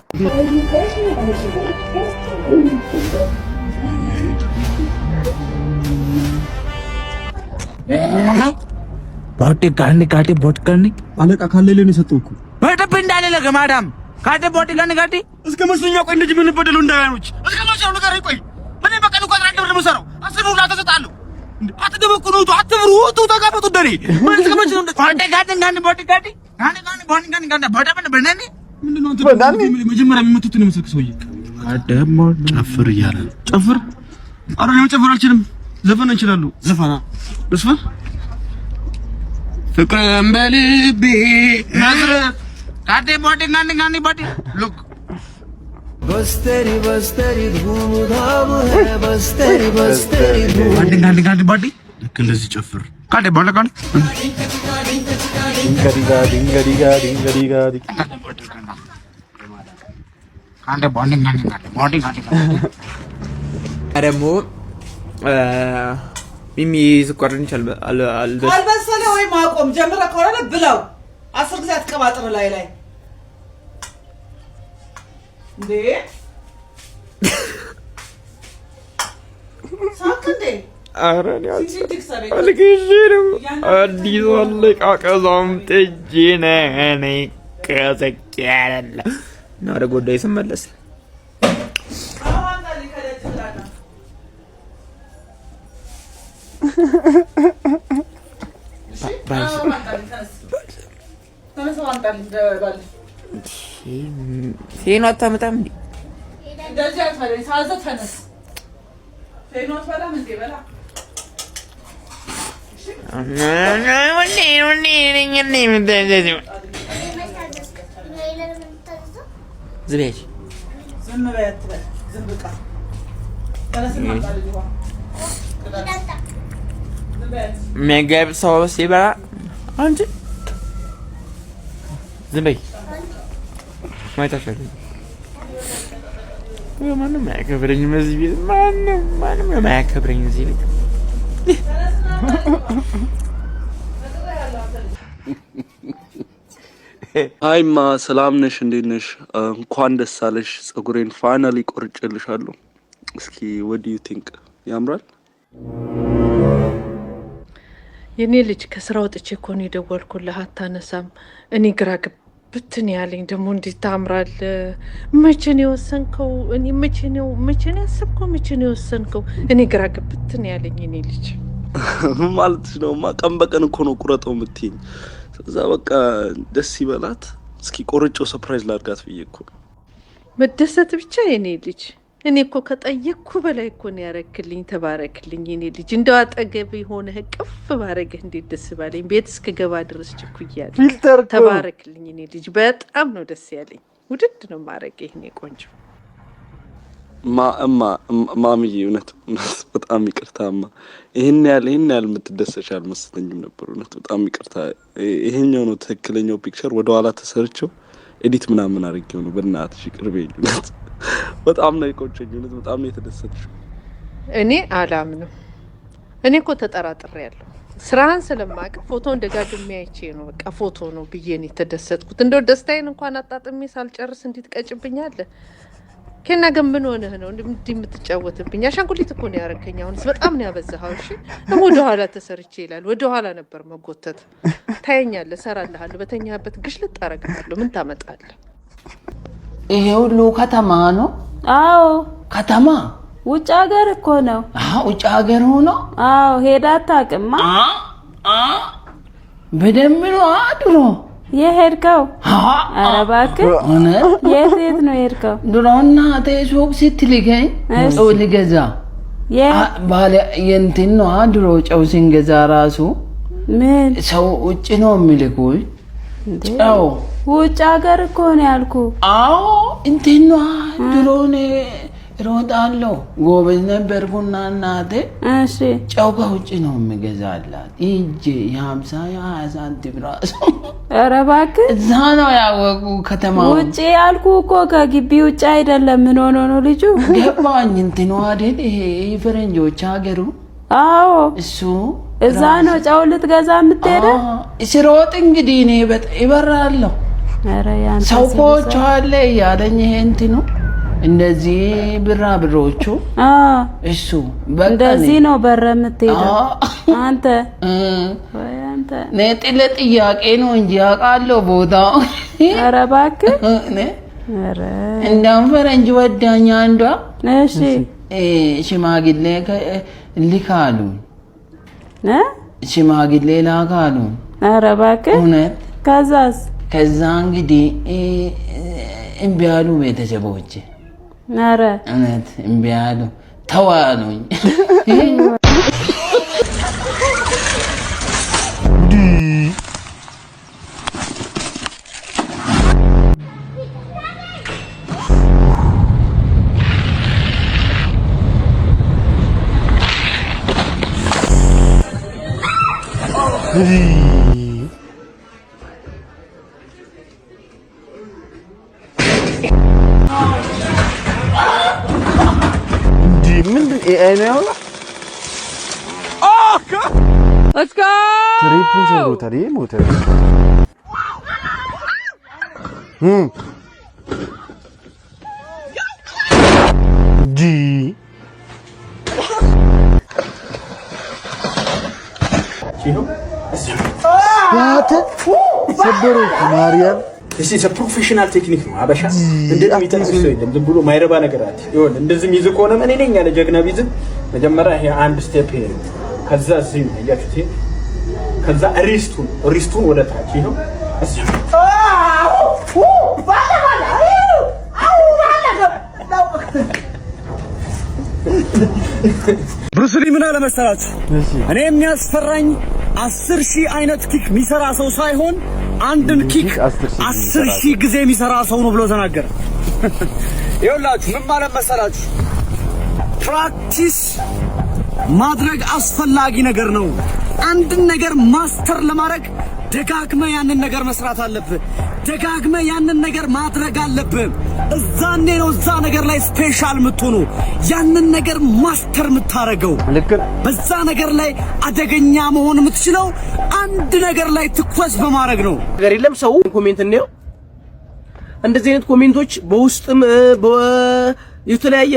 बोटी काटी बोट करनी አለቃ ካለለ ነው የሰጠውኩ बेट पिंडाले लगे मैडम काटे बोटी करनी እስከ መስሎኛ ቆይ እንደዚህ ምን በደሉ እንዳያኖች እስከ መስሎ ነገር ቆይ ምን በቀኑ ቋጥራ እንደው ለምሰራው አስሩ ላ ተሰጣለሁ አትደበቁ ነው አትብሩ ተጋበጡ ደሬ ምን እስከ መስሎ बोटी काटी बोटा በነኔ ምንድነው አንተ መጀመሪያ የሚመቱት ነው መስልክ ሰውዬ ደግሞ ጨፍር እያለ ጨፍር አረ ነው ጨፍር አልችልም ዘፈን እንችላለን ዘፈና ዘፈን ፍቅርም በልቤ ነዝር ካቴ ቦቲ ቦቲ ሉክ बस्तरी धूम धाम है बस्तरी धूम गांडी बॉडी ልክ እንደዚህ ጨፍር काटे बोले कौन ዲንገዲጋ काटे बॉडी ደግሞ ሚሚ ስኳርን አልበሰለ ወይ ማቆም ጀምረ ከሆነ ብለው 10 ጊዜ አትቀባጥር ላይ እንዴ ሳክንዴ አረን አልከሽ ነው አዲስ አለቃቀዛም ጥጂነ እኔ ከዘኪያለላ ነው ወደ ጎዳይ ስመለስ ፌኖ አታመጣም እንዴ? እንደዚህ አትበለኝ። ሳዘ ተነስ። ፌኖ አትበላም እንዴ? በላ ዝም በይ አትበል። ዝም ብቃ ተነስና አምጣልኝ ውሃ ምግብ ሰው ሲበላ አንቺ ዝም በይ ማይታፈል ማንም አያከብረኝም እዚህ ቤት ማንም የማያከብረኝ እዚህ ቤት ሃይማ ሰላም ነሽ? እንዴት ነሽ? እንኳን ደስ አለሽ። ፀጉሬን ፋይናሊ ቆርጬልሻለሁ። እስኪ what do you think ያምራል? የኔ ልጅ ከስራ ወጥቼ እኮ ነው የደወልኩልህ፣ አታነሳም። እኔ ግራ ግብትን ያለኝ ደግሞ እንዴት ታምራል። መቼ ነው የወሰንከው? እኔ መቼ ነው ያሰብከው? መቼ ነው የወሰንከው? እኔ ግራ ግብትን ያለኝ የኔ ልጅ ማለትሽ ነውማ። ቀን በቀን እኮ ነው ቁረጠው የምትይኝ። ስለዛ በቃ ደስ ይበላት። እስኪ ቆርጬው ሰርፕራይዝ ላድርጋት ብዬ እኮ መደሰት ብቻ የኔ ልጅ። እኔ እኮ ከጠየቅኩ በላይ እኮ ነው ያረክልኝ። ተባረክልኝ የኔ ልጅ። እንደው አጠገብ የሆነ ቅፍ ባረገህ እንዴት ደስ ባለኝ። ቤት እስከገባ ድረስ ችኩያለሁ። ፊልተር ተባረክልኝ የኔ ልጅ። በጣም ነው ደስ ያለኝ። ውድድ ነው ማረገህ የኔ ቆንጆ። ማሚዬ እውነት በጣም ይቅርታማ። ይሄን ያህል የምትደሰች አልመሰለኝም ነበር። እውነት በጣም ይቅርታ። ይሄኛው ነው ትክክለኛው ፒክቸር። ወደ ኋላ ተሰርቸው ኤዲት ምናምን አድርጌው ነው። በእናትሽ ይቅር በይኝ። እውነት በጣም ነው የቆጨኝ። እውነት በጣም ነው የተደሰትሽው። እኔ አላምንም። እኔ እኮ ተጠራጥሬያለሁ። ስራህን ስለማውቅ ፎቶን ደጋግሜ አይቼ ነው በቃ ፎቶ ነው ብዬ ነው የተደሰትኩት። እንደው ደስታዬን እንኳን አጣጥሜ ሳልጨርስ እንዴት ቀጭብኛለህ? ከና ግን ምን ሆነህ ነው እንዲህ የምትጫወትብኝ? አሻንጉሊት እኮ ነው ያረከኝ። አሁንስ በጣም ነው ያበዛኸው። እሺ ወደ ኋላ ተሰርቼ ይላል። ወደ ኋላ ነበር መጎተት። ታየኛለህ፣ እሰራልሃለሁ። በተኛበት ግሽልጥ አደርግሃለሁ። ምን ታመጣለህ? ይሄ ሁሉ ከተማ ነው? አዎ ከተማ። ውጭ ሀገር እኮ ነው። ውጭ ሀገር ሆኖ? አዎ ሄዳ አታውቅማ። በደንብ ነው ድሮ የሄድከው? ኧረ እባክህ የት ነው የሄድከው? ድሮ እናቴ ሱቅ ስትልከኝ ጨው ልገዛ ባለ የእንትን ነው ድሮ ጨው ስንገዛ ራሱ ምን ሰው ውጭ ነው የሚልኩኝ ጨው። ውጭ ሀገር እኮ ነው ያልኩህ። አዎ እንትን ነው ድሮ እሮጣለሁ። ጎበዝ ነበርኩና እናቴ እሺ ጨው ከውጭ ነው የምገዛላት እንጂ የ50 የ20 ሳንቲም ራሱ ኧረ እባክህ እዛ ነው ያወቁ ከተማው ውጪ ያልኩ እኮ ከግቢ ውጪ አይደለም ምን ሆኖ ነው ልጁ ገባኝ እንትኑ አይደል ይሄ ፈረንጆች ሀገሩ አዎ እሱ እዛ ነው ጨው ልትገዛ የምትሄደው ሲሮጥ እንግዲህ እኔ ይበራለሁ ኧረ ያን ሰውቆች አለ ያለኝ ይሄ እንትኑ እንደዚህ ብሮቹ እሱ እንደዚህ ነው በረ የምትሄደው አንተ ወይ አንተ ነጥለ ጥያቄ ነው እንጂ አውቃለሁ ቦታው ኧረ እባክህ ኧረ እንደውም ፈረንጅ ወዳኛ አንዷ እሺ ሽማግሌ ልካሉ ሽማግሌ ላካሉ ኧረ እባክህ እውነት ከዛ እንግዲህ እምቢ አሉ ቤተሰቦቼ ኧረ እውነት እምቢ አሉ ተዋሉኝ Let's go! Triple zero tadi motor. G. Chino? What? Sabero Mariam. This is a professional technique ነው አበሻ እንደዚህ የሚጠቅስ ሰው የለም ዝም ብሎ ማይረባ ነገር አለ ይሁን እንደዚህ ይዝ ከሆነ ምን ነኝ ያለ ጀግና ቢዝም መጀመሪያ ይሄ አንድ ስቴፕ ይሄ ከዛ እዚህ ያያችሁት ከዛ ሪስቱን ወደ ታች ይሄው እዚህ ብሩስ ሊ ምን አለ መሰላችሁ እኔ የሚያስፈራኝ 10,000 አይነት ኪክ የሚሰራ ሰው ሳይሆን አንድን ኪክ 10,000 ጊዜ የሚሰራ ሰው ነው ብሎ ተናገረ። ይኸውላችሁ ምን ማለት መሰላችሁ ፕራክቲስ ማድረግ አስፈላጊ ነገር ነው። አንድን ነገር ማስተር ለማድረግ ደጋግመህ ያንን ነገር መስራት አለብህ። ደጋግመህ ያንን ነገር ማድረግ አለብህ። እዛኔ ነው እዛ ነገር ላይ ስፔሻል የምትሆነው ያንን ነገር ማስተር የምታረገው። በዛ ነገር ላይ አደገኛ መሆን የምትችለው አንድ ነገር ላይ ትኩረት በማድረግ ነው። ነገር የለም ሰው ኮሜንት ነው እንደዚህ አይነት ኮሜንቶች በውስጥም የተለያየ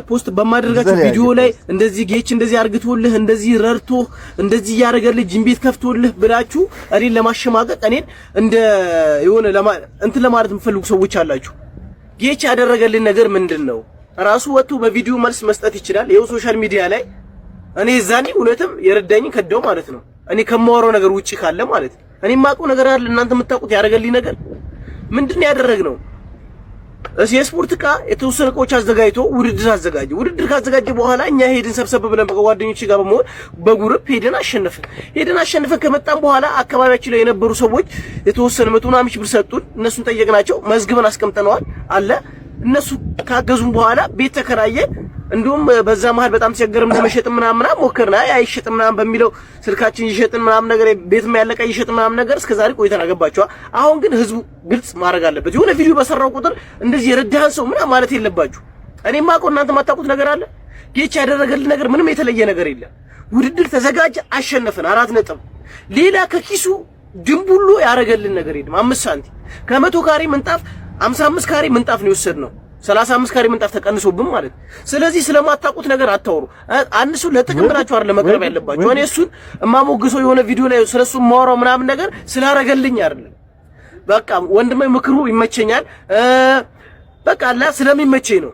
ፖስት በማድረጋችሁ ቪዲዮ ላይ እንደዚህ ጌች እንደዚህ አርግቶልህ እንደዚህ ረርቶ እንደዚህ ያረገልህ ጂምቤት ከፍቶልህ ብላችሁ እኔን ለማሸማቀቅ እኔን እንደ የሆነ እንትን ለማለት የምፈልጉ ሰዎች አላችሁ። ጌች ያደረገልኝ ነገር ምንድነው? ራሱ ወጥቶ በቪዲዮ መልስ መስጠት ይችላል። ይሄው ሶሻል ሚዲያ ላይ እኔ ዛኔ እውነትም የረዳኝ ከደው ማለት ነው። እኔ ከማወራው ነገር ውጪ ካለ ማለት እኔ ማውቀው ነገር አለ እናንተ የምታውቁት ያደረገልኝ ነገር ምንድነው ያደረግነው? የስፖርት ዕቃ የተወሰነ እቃዎች አዘጋጅቶ ውድድር አዘጋጀ። ውድድር ካዘጋጀ በኋላ እኛ ሄድን ሰብሰብ ብለን ከጓደኞች ጋር በመሆን በግሩፕ ሄደን አሸነፈን። ከመጣን በኋላ አካባቢያችን ላይ የነበሩ ሰዎች የተወሰነ 100 ብር ሰጡን። እነሱን ጠየቅናቸው፣ መዝግበን አስቀምጠነዋል አለ። እነሱ ካገዙን በኋላ ቤት ተከራየን። እንዲሁም በዛ መሃል በጣም ሲያገርም ለመሸጥ ምናምን ሞከርና አይሸጥ ምናምን በሚለው ስልካችን ይሸጥን ምናምን ነገር ቤትም ያለቀ ይሸጥ ምናምን ነገር እስከዛሬ ቆይተን አገባችኋ። አሁን ግን ህዝቡ ግልጽ ማድረግ አለበት። የሆነ ቪዲዮ በሰራው ቁጥር እንደዚህ የረዳህን ሰው ምናምን ማለት የለባችሁ። እኔም ማውቀው እናንተ ማታውቁት ነገር አለ። ጌች ያደረገልን ነገር ምንም የተለየ ነገር የለም። ውድድር ተዘጋጀ፣ አሸነፍን 4 ነጥብ። ሌላ ከኪሱ ድንቡሎ ያደረገልን ነገር የለም። 5 ሳንቲም ከ100 ካሬ ምንጣፍ 55 ካሬ ምንጣፍ ነው የወሰድነው። 35 ካሬ ምንጣፍ ተቀንሶብን ማለት። ስለዚህ ስለማታውቁት ነገር አታወሩ። አንሱ ለጥቅም ብላችሁ አይደለም መቅረብ ያለባችሁ። እኔ እሱን እማሞግሰው የሆነ ቪዲዮ ላይ ስለሱ ማወራው ምናምን ነገር ስላረገልኝ አይደለም። በቃ ወንድሜ ምክሩ ይመቸኛል። በቃ አላ ስለሚመቸኝ ነው።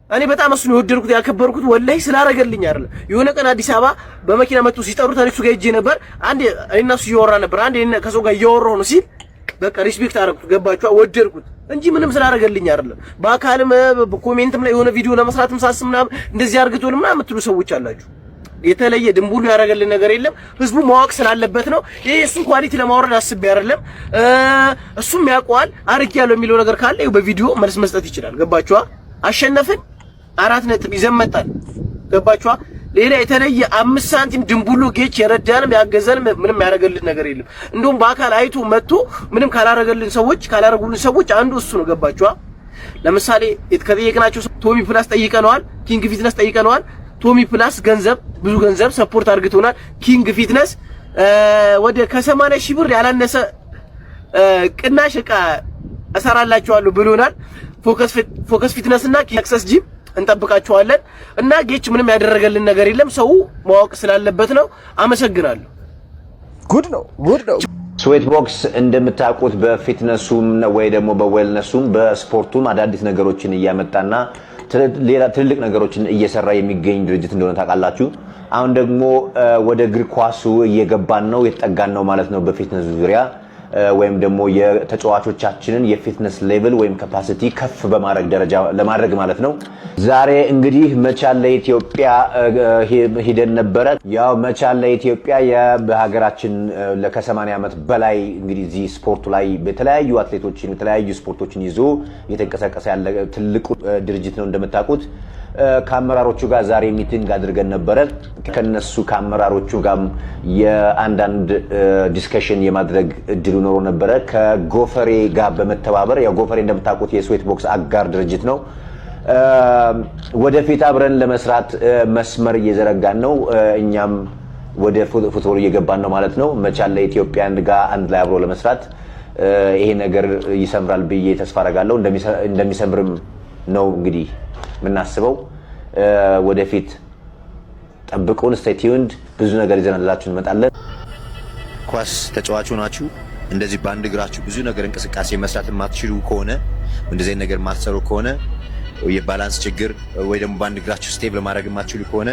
እኔ በጣም እሱን የወደድኩት ያከበርኩት ወላሂ ስላረገልኝ አይደለም። የሆነ ቀን አዲስ አበባ በመኪና መጥቶ ሲጠሩት እሱ ጋር ሄጄ ነበር። አንዴ እኔና እሱ እያወራ ነበር። አንዴ ከሰው ጋር እያወራሁ ነው ሲል በቃ ሪስፔክት አደረኩት። ገባችሁ? ወደድኩት እንጂ ምንም ስላደረገልኝ አይደለም። በአካልም በኮሜንትም ላይ የሆነ ቪዲዮ ለመስራትም ሳስብ ምናምን እንደዚህ አርግቶል ምናምን የምትሉ ሰዎች አላችሁ። የተለየ ድንቡሉ ያደረገልን ነገር የለም። ህዝቡ ማወቅ ስላለበት ነው። ይሄ እሱን ኳሊቲ ለማውረድ አስቤ አይደለም። እሱም ያውቀዋል። አርግ ያለው የሚለው ነገር ካለ በቪዲዮ መልስ መስጠት ይችላል። ገባችሁ? አሸነፍን 4 ነጥብ ይዘን መጣን። ገባችኋ? ሌላ የተለየ 5 ሳንቲም ድንቡሎ ጌች የረዳንም ያገዘንም ምንም ያደረገልን ነገር የለም። እንደውም በአካል አይቶ መጥቶ ምንም ካላረጉልን ሰዎች አንዱ እሱ ነው። ገባችኋ? ለምሳሌ ከጠየቅናቸው ቶሚ ፕላስ ጠይቀነዋል፣ ኪንግ ፊትነስ ጠይቀነዋል። ቶሚ ፕላስ ብዙ ገንዘብ ሰፖርት አድርግቶናል። ኪንግ ፊትነስ ወደ ከ80 ሺህ ብር ያላነሰ ቅናሽ ዕቃ እሰራላችኋለሁ ብሎናል። ፎከስ ፊትነስ እና አክሰስ ጂም እንጠብቃችኋለን። እና ጌች ምንም ያደረገልን ነገር የለም። ሰው ማወቅ ስላለበት ነው። አመሰግናለሁ። ጉድ ነው። ስዌት ቦክስ እንደምታውቁት በፊትነሱም ወይ ደግሞ በዌልነሱም በስፖርቱም አዳዲስ ነገሮችን እያመጣና ሌላ ትልልቅ ነገሮችን እየሰራ የሚገኝ ድርጅት እንደሆነ ታውቃላችሁ። አሁን ደግሞ ወደ እግር ኳሱ እየገባን ነው፣ የተጠጋን ነው ማለት ነው። በፊትነስ ዙሪያ ወይም ደግሞ የተጫዋቾቻችንን የፊትነስ ሌቭል ወይም ካፓሲቲ ከፍ በማድረግ ደረጃ ለማድረግ ማለት ነው። ዛሬ እንግዲህ መቻል ለኢትዮጵያ ሄደን ነበረ። ያው መቻል ለኢትዮጵያ በሀገራችን ከ80 ዓመት በላይ እንግዲህ እዚህ ስፖርቱ ላይ በተለያዩ አትሌቶችን የተለያዩ ስፖርቶችን ይዞ እየተንቀሳቀሰ ያለ ትልቁ ድርጅት ነው እንደምታውቁት። ከአመራሮቹ ጋር ዛሬ ሚቲንግ አድርገን ነበረ። ከነሱ ከአመራሮቹ ጋር የአንዳንድ ዲስከሽን የማድረግ እድሉ ኖሮ ነበረ። ከጎፈሬ ጋር በመተባበር ያው ጎፈሬ እንደምታውቁት የስዌት ቦክስ አጋር ድርጅት ነው። ወደፊት አብረን ለመስራት መስመር እየዘረጋን ነው። እኛም ወደ ፉትቦል እየገባን ነው ማለት ነው። መቻል ለኢትዮጵያ ጋር አንድ ላይ አብሮ ለመስራት ይሄ ነገር ይሰምራል ብዬ ተስፋ አደርጋለሁ። እንደሚሰምርም ነው እንግዲህ የምናስበው። ወደፊት ጠብቁን። ስቴይ ቲዩንድ። ብዙ ነገር ይዘናላችሁ እንመጣለን። ኳስ ተጫዋቹ ናችሁ። እንደዚህ በአንድ እግራችሁ ብዙ ነገር እንቅስቃሴ መስራት የማትችሉ ከሆነ እንደዚህ ነገር የማትሰሩ ከሆነ የባላንስ ችግር ወይ ደግሞ በአንድ እግራችሁ ስቴብል ማድረግ የማትችሉ ከሆነ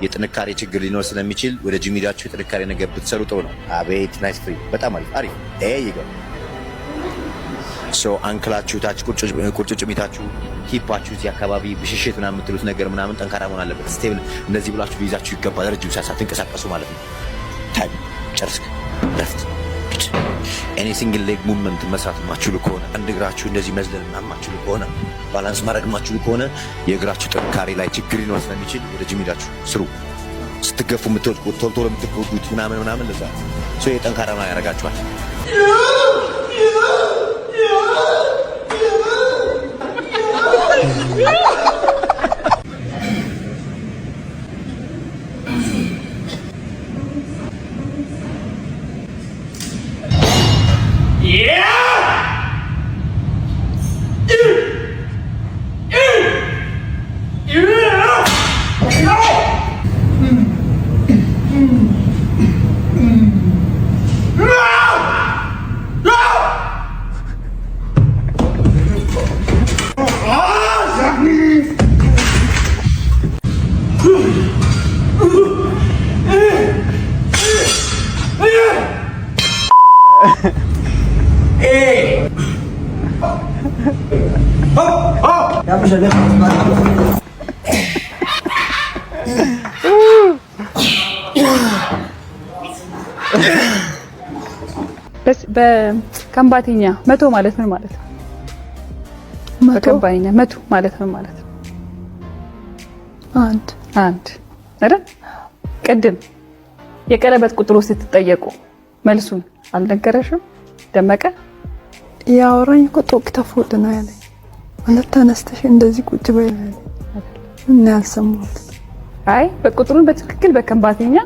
የጥንካሬ ችግር ሊኖር ስለሚችል ወደ ጂም ሄዳችሁ የጥንካሬ ነገር ብትሰሩ ጥሩ ነው። አቤት ናይስ ፍሪ በጣም አሪፍ ይገባ አንክላችሁ ታች ቁርጭምጭሚታችሁ ሂፓችሁ እዚህ አካባቢ ብሽሽት ምናምን የምትሉት ነገር ምናምን ጠንካራ መሆን አለበት። ስቴብል እንደዚህ ብላችሁ ሊይዛችሁ ይገባል። ረጅም ሰዓት ሳትንቀሳቀሱ ማለት ነው። ታይም ጨርስክ ለፍት ኤኒ ሲንግል ሌግ ሙቭመንት መስራት የማትችሉ ከሆነ አንድ እግራችሁ እንደዚህ መዝለል የማትችሉ ከሆነ ባላንስ ማድረግ የማትችሉ ከሆነ የእግራችሁ ጥንካሬ ላይ ችግር ሊኖር ስለሚችል ወደ ጂም ሄዳችሁ ስሩ። ስትገፉ የምትወድቁት ቶሎ የምትጎዱት ምናምን ለዛ ጠንካራ ነው ያደርጋችኋል። በከምባቲኛ መቶ ማለት ምን ማለት ነው? በከምባቲኛ መቶ ማለት ምን ማለት ነው? አንድ አይደል? ቅድም የቀለበት ቁጥሩ ስትጠየቁ መልሱን አልነገረሽም? ደመቀ ያወራኝ እኮ ቶክ ተፎድ ነው ያለኝ። ማለት ተነስተሽ እንደዚህ ቁጭ በይ እና ያልሰማሁት። አይ በቁጥሩን በትክክል በከምባቲኛ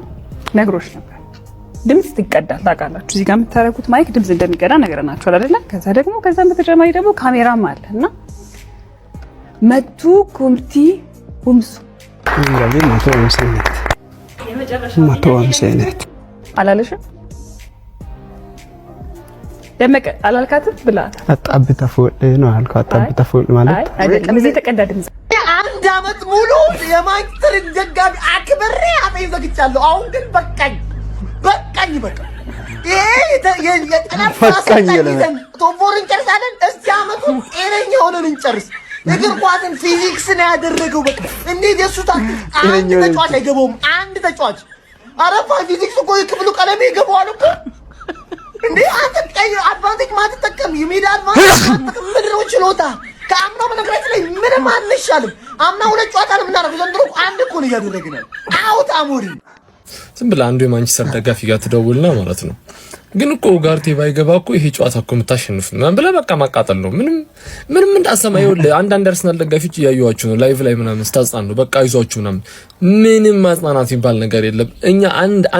ነግሮሽ ነበር። ድምጽ ይቀዳል ታውቃላችሁ። እዚህ ጋር የምታረጉት ማይክ ድምጽ እንደሚቀዳ ነገርናችኋል አይደለ? ከዛ በተጨማሪ ደግሞ ካሜራም አለ እና መቱ ኩምቲ ሁምሱ እንግዲህ መቶ ወምሰነት አላለሽም? ደመቀ አላልካትም ብላት አጣብ ተፎድ ነው አልኩ። አጣብ ተፎድ ማለት አይደለም። እዚህ ተቀዳ ድምጽ አንድ አመት ሙሉ የማንቸስተር ደጋፊ አክብሬ አፌን ዘግቻለሁ። አሁን ግን በቃኝ። በቃ የጠናፋሳይዘን ቶፖርን ጨርሳለን። እስቲ አመቱ ጤነኛ ሆነን እንጨርስ። እግር ኳስን ፊዚክስ ነው ያደረገው። በቃ እንዴት የሱ ታክቲክ አንድ ተጫዋች አይገባውም። አንድ ተጫዋች አረፋ ፊዚክስ እኮ የክፍሉ ቀለሜ ይገባዋል እኮ እንዴ! አንተ ቀይ አድቫንቴጅ ማትጠቀም የሜዳ አድቫንቴጅ ማትጠቀም ምድረው ችሎታ ከአምናው በነገራችን ላይ ምንም አንሻልም። አምና ሁለት ጨዋታ ነው የምናደርገው ዘንድሮ አንድ እኮ ነው እያደረግን ያለው አውት አሞሪም ዝም ብለህ አንዱ የማንቸስተር ደጋፊ ጋር ትደውልና ማለት ነው ግን እኮ ኡጋርቴ ባይገባ እኮ ይሄ ጨዋታ እኮ የምታሸንፍ ምናምን ብለህ በቃ ማቃጠል ነው ምንም እንዳሰማ ይኸውልህ አንዳንድ አርሰናል ደጋፊዎች እያዩዋችሁ ነው ላይቭ ላይ ምናምን ስታጽናኑ በቃ አይዟችሁ ምናምን ምንም ማጽናናት የሚባል ነገር የለም እኛ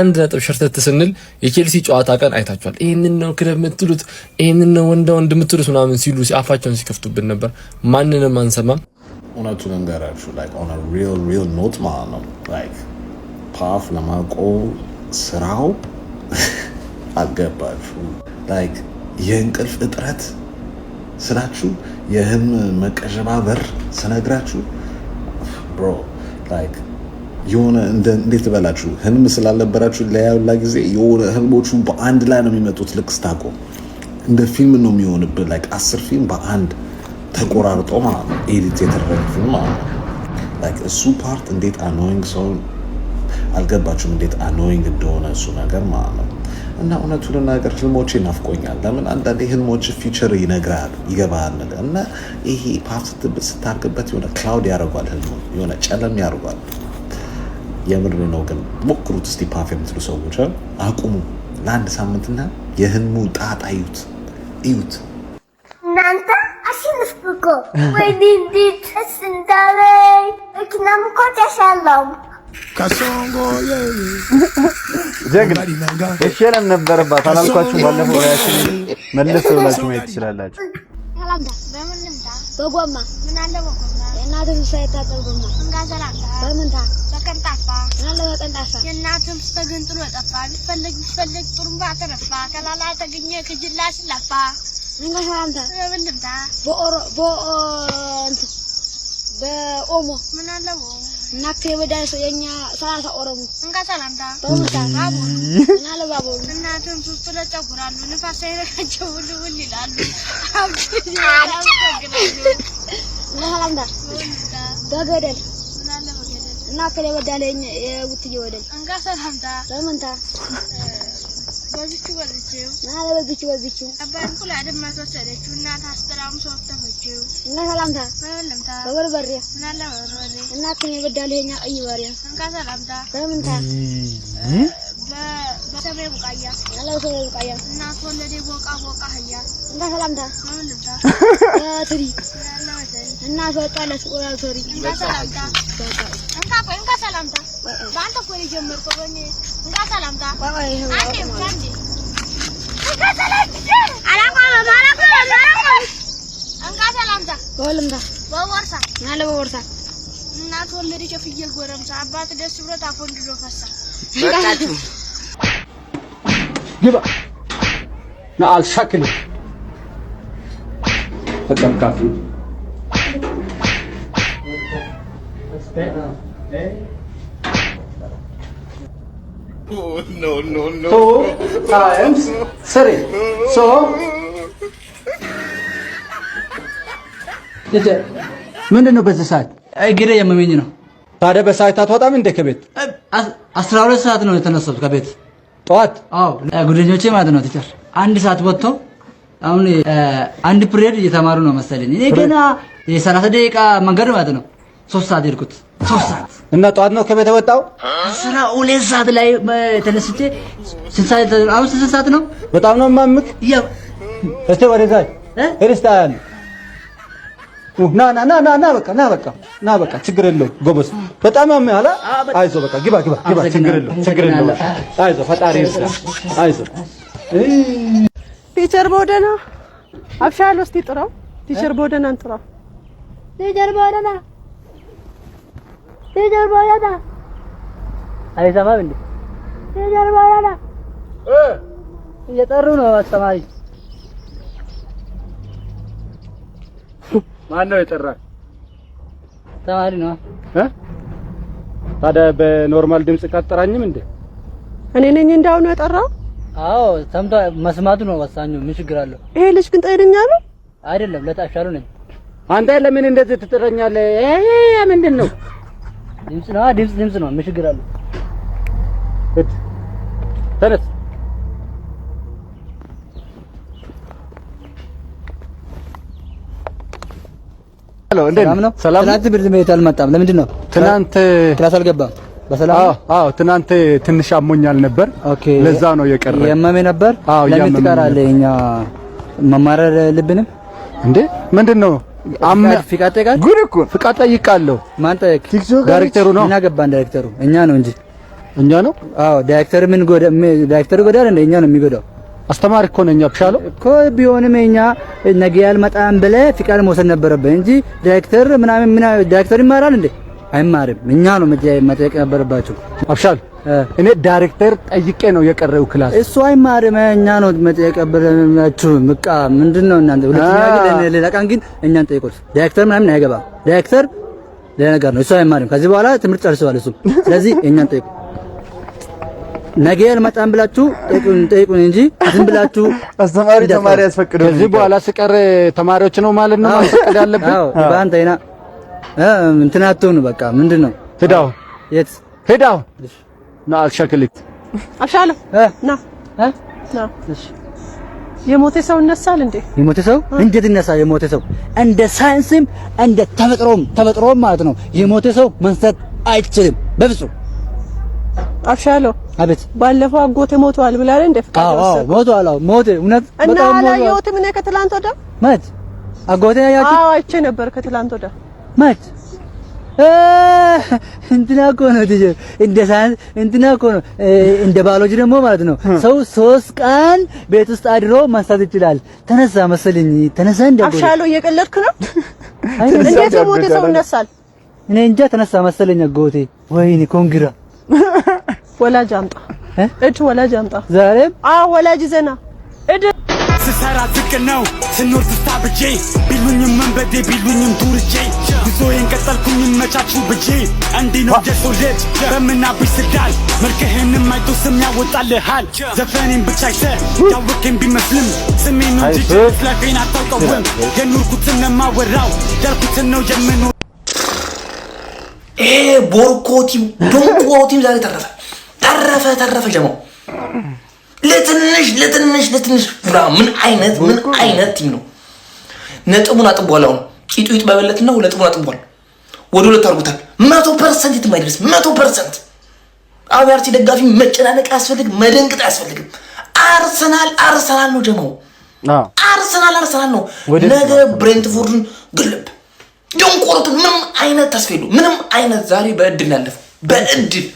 አንድ ነጥብ ሸርተት ስንል የቼልሲ ጨዋታ ቀን አይታችኋል ይሄንን ነው ክለብ የምትሉት ይሄንን ነው ወንድ የምትሉት ምናምን ሲሉ አፋቸውን ሲከፍቱብን ነበር ማንንም አንሰማም እውነቱን እንገራችሁ like on a real note ማለት ነው like ፓፍ ለማቆም ስራው አልገባችሁ like የእንቅልፍ እጥረት ስራችሁ የህልም መቀዠባበር ስነግራችሁ bro like የሆነ እንዴት በላችሁ ህልም ስላልነበራችሁ ለያውላ ጊዜ የሆነ ህልሞቹ በአንድ ላይ ነው የሚመጡት ልክ ስታቆም እንደ ፊልም ነው የሚሆንብህ like 10 ፊልም በአንድ ተቆራርጦ ማለት ነው ኤዲት የተደረገ ፊልም ማለት ነው like እሱ ፓርት እንዴት annoying ሰው አልገባችሁም እንዴት annoying እንደሆነ እሱ ነገር ማለት ነው እና እውነቱን ነገር ህልሞቼ ናፍቆኛል ለምን አንዳንዴ ህልሞች ፊቸር ይነግራል ይገባል እና ይሄ ፓርት ስታርግበት የሆነ ክላውድ ያደርጋል ህልሙ የሆነ ጨለም ያደርጋል የምር ነው ግን ሞክሩት እስቲ ፓፍ የምትሉ ሰዎች አቁሙ ለአንድ ሳምንትና የህልሙ ጣጣ እዩት እናንተ አሽንፍኩ ወይ ዲንዲት ስንዳለ እኪናም ኮተሻለው ካሶንጎ ጀግና እሺለም ነበርባት አላልኳችሁ ባለፈው ያችን መልስ ብላችሁ ማየት ትችላላችሁ ሰላምታ በምንምታ በጎማ ምን አለ በጎማ የእናትም ሳይታጠብ ጎማ እንጋዘላታ በምንታ በቀንጣፋ ምን አለ በቀንጣፋ የእናትም ተገንጥሎ ጠፋ ቢፈልግ ጥሩምባ ተረፋ ከላላ ተገኘ ከጅላሽ ለፋ ምን ሰላምታ በምንምታ በኦሞ ምን አለ እናከ የወዳይ ሰው የኛ 30 ኦሮሞ እንጋ ሰላምታ በውታ አቡ ምን አለ ባቡ እናቱን ሱስ ለጨጉራሉ ንፋስ አይረካቸው ሁሉ ይላሉ አብዱ ሰላምታ በገደል ምን አለ በገደል እናከ የወዳለኝ የውትዬ ወደል እንጋ ሰላምታ በመንታ በዚቹ ናለ በዚቹ አባን ኩላ ደማ ተወሰደችው እናት አስተራም ሶፍተፈችው እና ሰላምታ ሰላምታ በበርበሬ ናለ በርበሬ እናት የበዳለኛ አይባሪያ እንካ ሰላምታ በምንታ በሰበ ቡቃያ ናለ በሰበ ቡቃያ እናት ወለደ ቦቃ ሀያ እንካ ሰላምታ ሰላምታ ትሪ ናለ ወተሪ እናት ወጣለት ወራል ቶሪ እንካ ሰላምታ እንካ ሰላምታ ባንተ ኮሪ ጀመርኩ በኔ እንካ ሰላምታ አንዴ እንካ ሰላምታ ወልምታ በወርሳ ናለ በወርሳ እናት ወለደች ፍየል ጎረምሳ አባት ደስ ብሎት አፎንድዶ ፈሳ በቃችሁ ግባ ናል ሸክል ተቀምጣቱ No. 2 times 3 so ምንድነው በዚህ ሰዓት እግሬ የመመኝ ነው ታዲያ በሰዓት አትወጣም እንደ ከቤት 12 ሰዓት ነው የተነሳሁት ከቤት ጠዋት አዎ ጉደኞቼ ማለት ነው ቲቸር አንድ ሰዓት ወጥቶ አሁን አንድ ፕሬድ እየተማሩ ነው መሰለኝ እኔ ገና የ30 ደቂቃ መንገድ ማለት ነው 3 ሰዓት ሄድኩት 3 ሰዓት እና ጠዋት ነው ከቤት ወጣው 12 ሰዓት ላይ ተነስቼ ስንት ሰዓት ነው በጣም ነው ማምክ እስቲ ወደዛ እርስታል ና በቃ ችግር የለውም ጎበዝ በጣም ያመሃል አይዞ በቃ ግባ ችግር የለውም አይዞ ፈጣሪ ይስራ አይዞ ቲቸር ቦደና አብሻሎ እስቲ ጥራው ቲቸር ቦደና እንጥራው ቲቸር ቦደና አይሰማም እንዴ ቲቸር ቦደና እየጠሩ ነው አስተማሪ ማን ነው የጠራ ተማሪ ነው ታዲያ በኖርማል ድምጽ ቀጥራኝም እንዴ እኔ ነኝ እንዳው ነው የጠራው አዎ ሰምቶ መስማቱ ነው ወሳኙ ምን ችግር አለው ይሄ ልጅ ግን ጤነኛ ነው አይደለም ለታሻሉ ነኝ አንተ ለምን እንደዚህ ትጥረኛለህ ምንድነው ድምጽ ነው ምን ችግር አለው ተነስ ሰላም ነው። ትናንት ትምህርት ቤት አልመጣም። ለምንድን ነው ትናንት ክላስ አልገባም? በሰላም ነው? አዎ ትናንት ትንሽ አሞኛል ነበር። ለዛ ነው የቀረ። ያመመ ነበር። ለምን ትቀራለህ? እኛ መማር የለብንም እንዴ? ምንድነው? ፍቃድ ጠይቃለህ? ጉድ እኮ ፍቃድ ጠይቃለሁ። ማን ጠይቅ? ዳይሬክተሩ ነው። ምን አገባን? ዳይሬክተሩ እኛ ነው እንጂ እኛ ነው። አዎ ዳይሬክተር ምን ጎዳ? ዳይሬክተር ጎዳ እንደ እኛ ነው የሚጎዳው። አስተማሪ እኮ ነኝ አብሻለሁ እኮ ቢሆንም እኛ ነገ ያልመጣም ብለህ ፍቃድ መውሰድ ነበረብህ እንጂ ዳይሬክተር ምናምን ምን ዳይሬክተር ይማራል እንዴ? አይማርም። እኛ ነው መጠየቅ ነበረባችሁ። አብሻል እኔ ዳይሬክተር ጠይቄ ነው የቀረው ክላስ። እሱ አይማርም። እኛ ነው መጠየቅ ነበረባችሁ። በቃ ምንድነው እናንተ ሁለተኛ ግን ሌላ ቀን ግን እኛን ጠይቁት። ዳይሬክተር ምናምን አይገባም። ዳይሬክተር ሌላ ነገር ነው። እሱ አይማርም። ከዚህ በኋላ ትምህርት ጨርሰዋል እሱ። ስለዚህ እኛን ጠይቁ። ነገ ያልመጣም ብላችሁ ጠይቁን እንጂ ዝም ብላችሁ አስተማሪ ተማሪ ያስፈቅዱ። ከዚህ በኋላ ስቀር ተማሪዎች ነው ማለት ነው ማስፈቀድ ያለብን። አዎ ባንተ አይና እንትናቱን በቃ ምንድነው? ሄዳው የት ሄዳው ና አልሸክልት አብሻለሁ ና ና እሺ የሞተ ሰው ይነሳል እንዴ? የሞተ ሰው እንዴት ይነሳል? የሞተ ሰው እንደ ሳይንስም እንደ ተፈጥሮም ማለት ነው የሞተ ሰው መንሳት አይችልም በፍጹም። አብሻለሁ አቤት። ባለፈው አጎቴ ሞቷል ብላል እንደ ፍቃድ ወሰደ። አዎ ሞቷል። አዎ ሞተ። እውነት በጣም ሞቷል። እና ያየሁት ምን ከትላንት ወዲያ ማለት አጎቴ ያያችሁ? አዎ አይቼ ነበር ከትላንት ወዲያ ማለት እንትና እኮ ነው ልጅ እንደ ሳይንስ እንትና እኮ ነው እንደ ባዮሎጂ ደግሞ ማለት ነው ሰው 3 ቀን ቤት ውስጥ አድሮ ማንሳት ይችላል። ተነሳ መሰለኝ ተነሳ እንደ አብሻለሁ እየቀለድክ ነው? እንዴት የሞተ ሰው ይነሳል? እኔ እንጃ ተነሳ መሰለኝ አጎቴ። ወይኔ ኮንግራ ወላጅ አምጣ እድ ወላጅ አምጣ ዛሬም ወላጅ ዘና እድ ስሰራ ዝቅ ነው ስኖር ተስታብጄ ቢሉኝም መንበዴ ቢሉኝም ዱርጄ ጉዞዬን ቀጠልኩኝ መቻችሁ ብጄ እንዲህ ነው የሰው ልጅ በምናብሽ ስዳል መልክህንም አይቶ ስም ያወጣልሃል። ዘፈኔን ብቻ አይተህ ያወቅኝ ቢመስልም ስሜን ነው እንጂ ስለፌን አታውቀውም። የኖርኩትን ለማወራው ያልኩትን ነው የምኖር። ቦርኮቲም ዶንኮቲም ዛሬ ተረፈ ጀማው ለትንሽ ምን አይነት ቲም ነው? ነጥቡን አጥቧል። አሁን ቂጡ ይጥበበለትና ነጥቡን አጥቧል። ወደ ሁለት አድርጎታል። 100% የማይደርስ 100%። አብያርቲ ደጋፊ መጨናነቅ አያስፈልግም፣ መደንቅጥ አያስፈልግም። አርሰናል ነው ጀማው። አርሰናል ነው። ነገ ብሬንትፎርድን ግልብ ዶንቆሮቱን ምንም አይነት ተስፋ የለውም። ምንም አይነት ዛሬ በእድል ያለፈው በእድል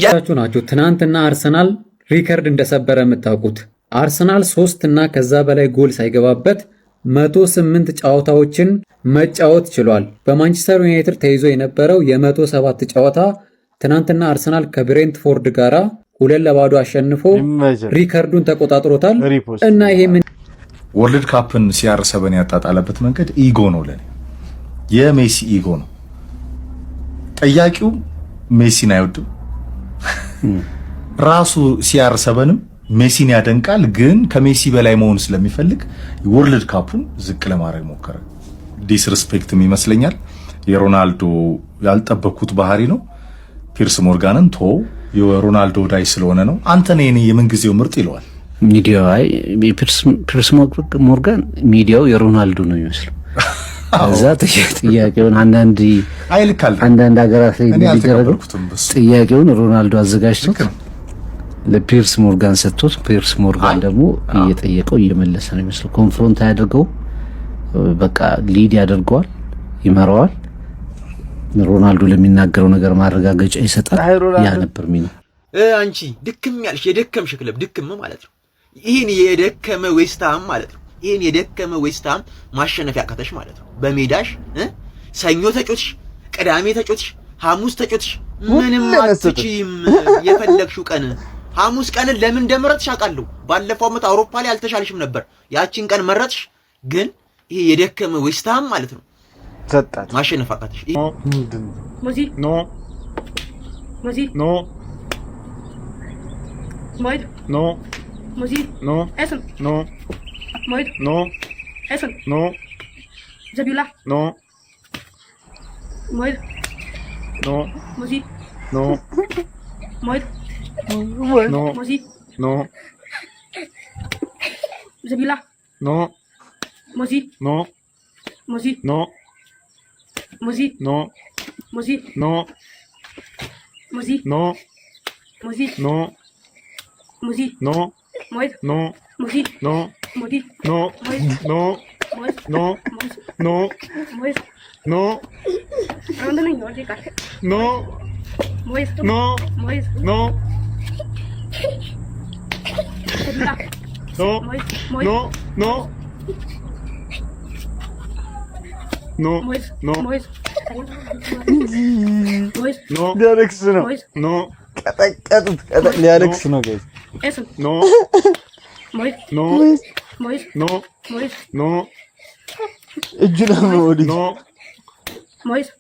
ያችሁ ናችሁ። ትናንትና አርሰናል ሪከርድ እንደሰበረ የምታውቁት አርሰናል 3 እና ከዛ በላይ ጎል ሳይገባበት 108 ጨዋታዎችን መጫወት ችሏል። በማንቸስተር ዩናይትድ ተይዞ የነበረው የ107 ጨዋታ ትናንትና አርሰናል ከብሬንትፎርድ ጋራ 2-0 አሸንፎ ሪከርዱን ተቆጣጥሮታል። እና ይሄ ምን ወርልድ ካፕን ሲያርሰበን ያጣጣለበት መንገድ ኢጎ ነው። ለኔ የሜሲ ኢጎ ነው። ጠያቂው ሜሲን አይወድም። ራሱ ሲያርሰበንም ሜሲን ያደንቃል፣ ግን ከሜሲ በላይ መሆን ስለሚፈልግ ወርልድ ካፑን ዝቅ ለማድረግ ሞከረ። ዲስሪስፔክትም ይመስለኛል። የሮናልዶ ያልጠበኩት ባህሪ ነው። ፒርስ ሞርጋንን የሮናልዶ ዳይ ስለሆነ ነው። አንተ ነህ የምንጊዜው ምርጥ ይለዋል ሚዲያው። አይ ፒርስ ሞርጋን ሚዲያው የሮናልዶ ነው የሚመስለው። እዛ ጥያቄውን አንዳንድ ሀገራት ላይ እንደሚደረገው ጥያቄውን ሮናልዶ አዘጋጅቶት ለፒርስ ሞርጋን ሰጥቶት ፒርስ ሞርጋን ደግሞ እየጠየቀው እየመለሰ ነው የሚመስለው። ኮንፍሮንት ያደርገው በቃ ሊድ ያደርገዋል፣ ይመራዋል። ሮናልዶ ለሚናገረው ነገር ማረጋገጫ ይሰጣል። ያ ነበር ሚና። አንቺ ድክም ያልሽ የደከምሽ ክለብ ድክም ማለት ነው። ይሄን የደከመ ዌስትሃም ማለት ነው። ይሄን የደከመ ዌስትሃም ማሸነፍ ያቃተሽ ማለት ነው። በሜዳሽ ሰኞ ተጮትሽ፣ ቅዳሜ ተጮትሽ፣ ሐሙስ ተጮትሽ፣ ምንም አትችይም። የፈለግሽው ቀን ሐሙስ ቀንን ለምን እንደመረጥሽ አውቃለሁ። ባለፈው ዓመት አውሮፓ ላይ አልተሻልሽም ነበር። ያቺን ቀን መረጥሽ። ግን ይሄ የደከመ ዌስትሃም ማለት ነው ሰጣት ማሸነፍ አቃተሽ። ሙዚ ኖ ሙዚ ኖ ሞይድ ኖ ሙዚ ኖ ኤስን ኖ ሞይድ ኖ ኤስን ኖ ዘቢላ ኖ ሞይድ ኖ ሙዚ ኖ ሞይድ ኖ ሙዚ ኖ ዘቢላ ኖ ሙዚ ኖ ሙዚ ኖ Musi. No. Musi. No. Musi. No. Musi. No. Musi. No. Mois. No. Musi. No. Musi. No. Mois. No. Mois. No. No. Mois. No. No. Mois. No. Mois. No. No. No. No. No. No. No. ሊያለቅስ ነው። No. ቀጠቀጡት። ሊያለቅስ ነው ጋይስ። No. No. No. No. እጁ ነው ወዲህ። No.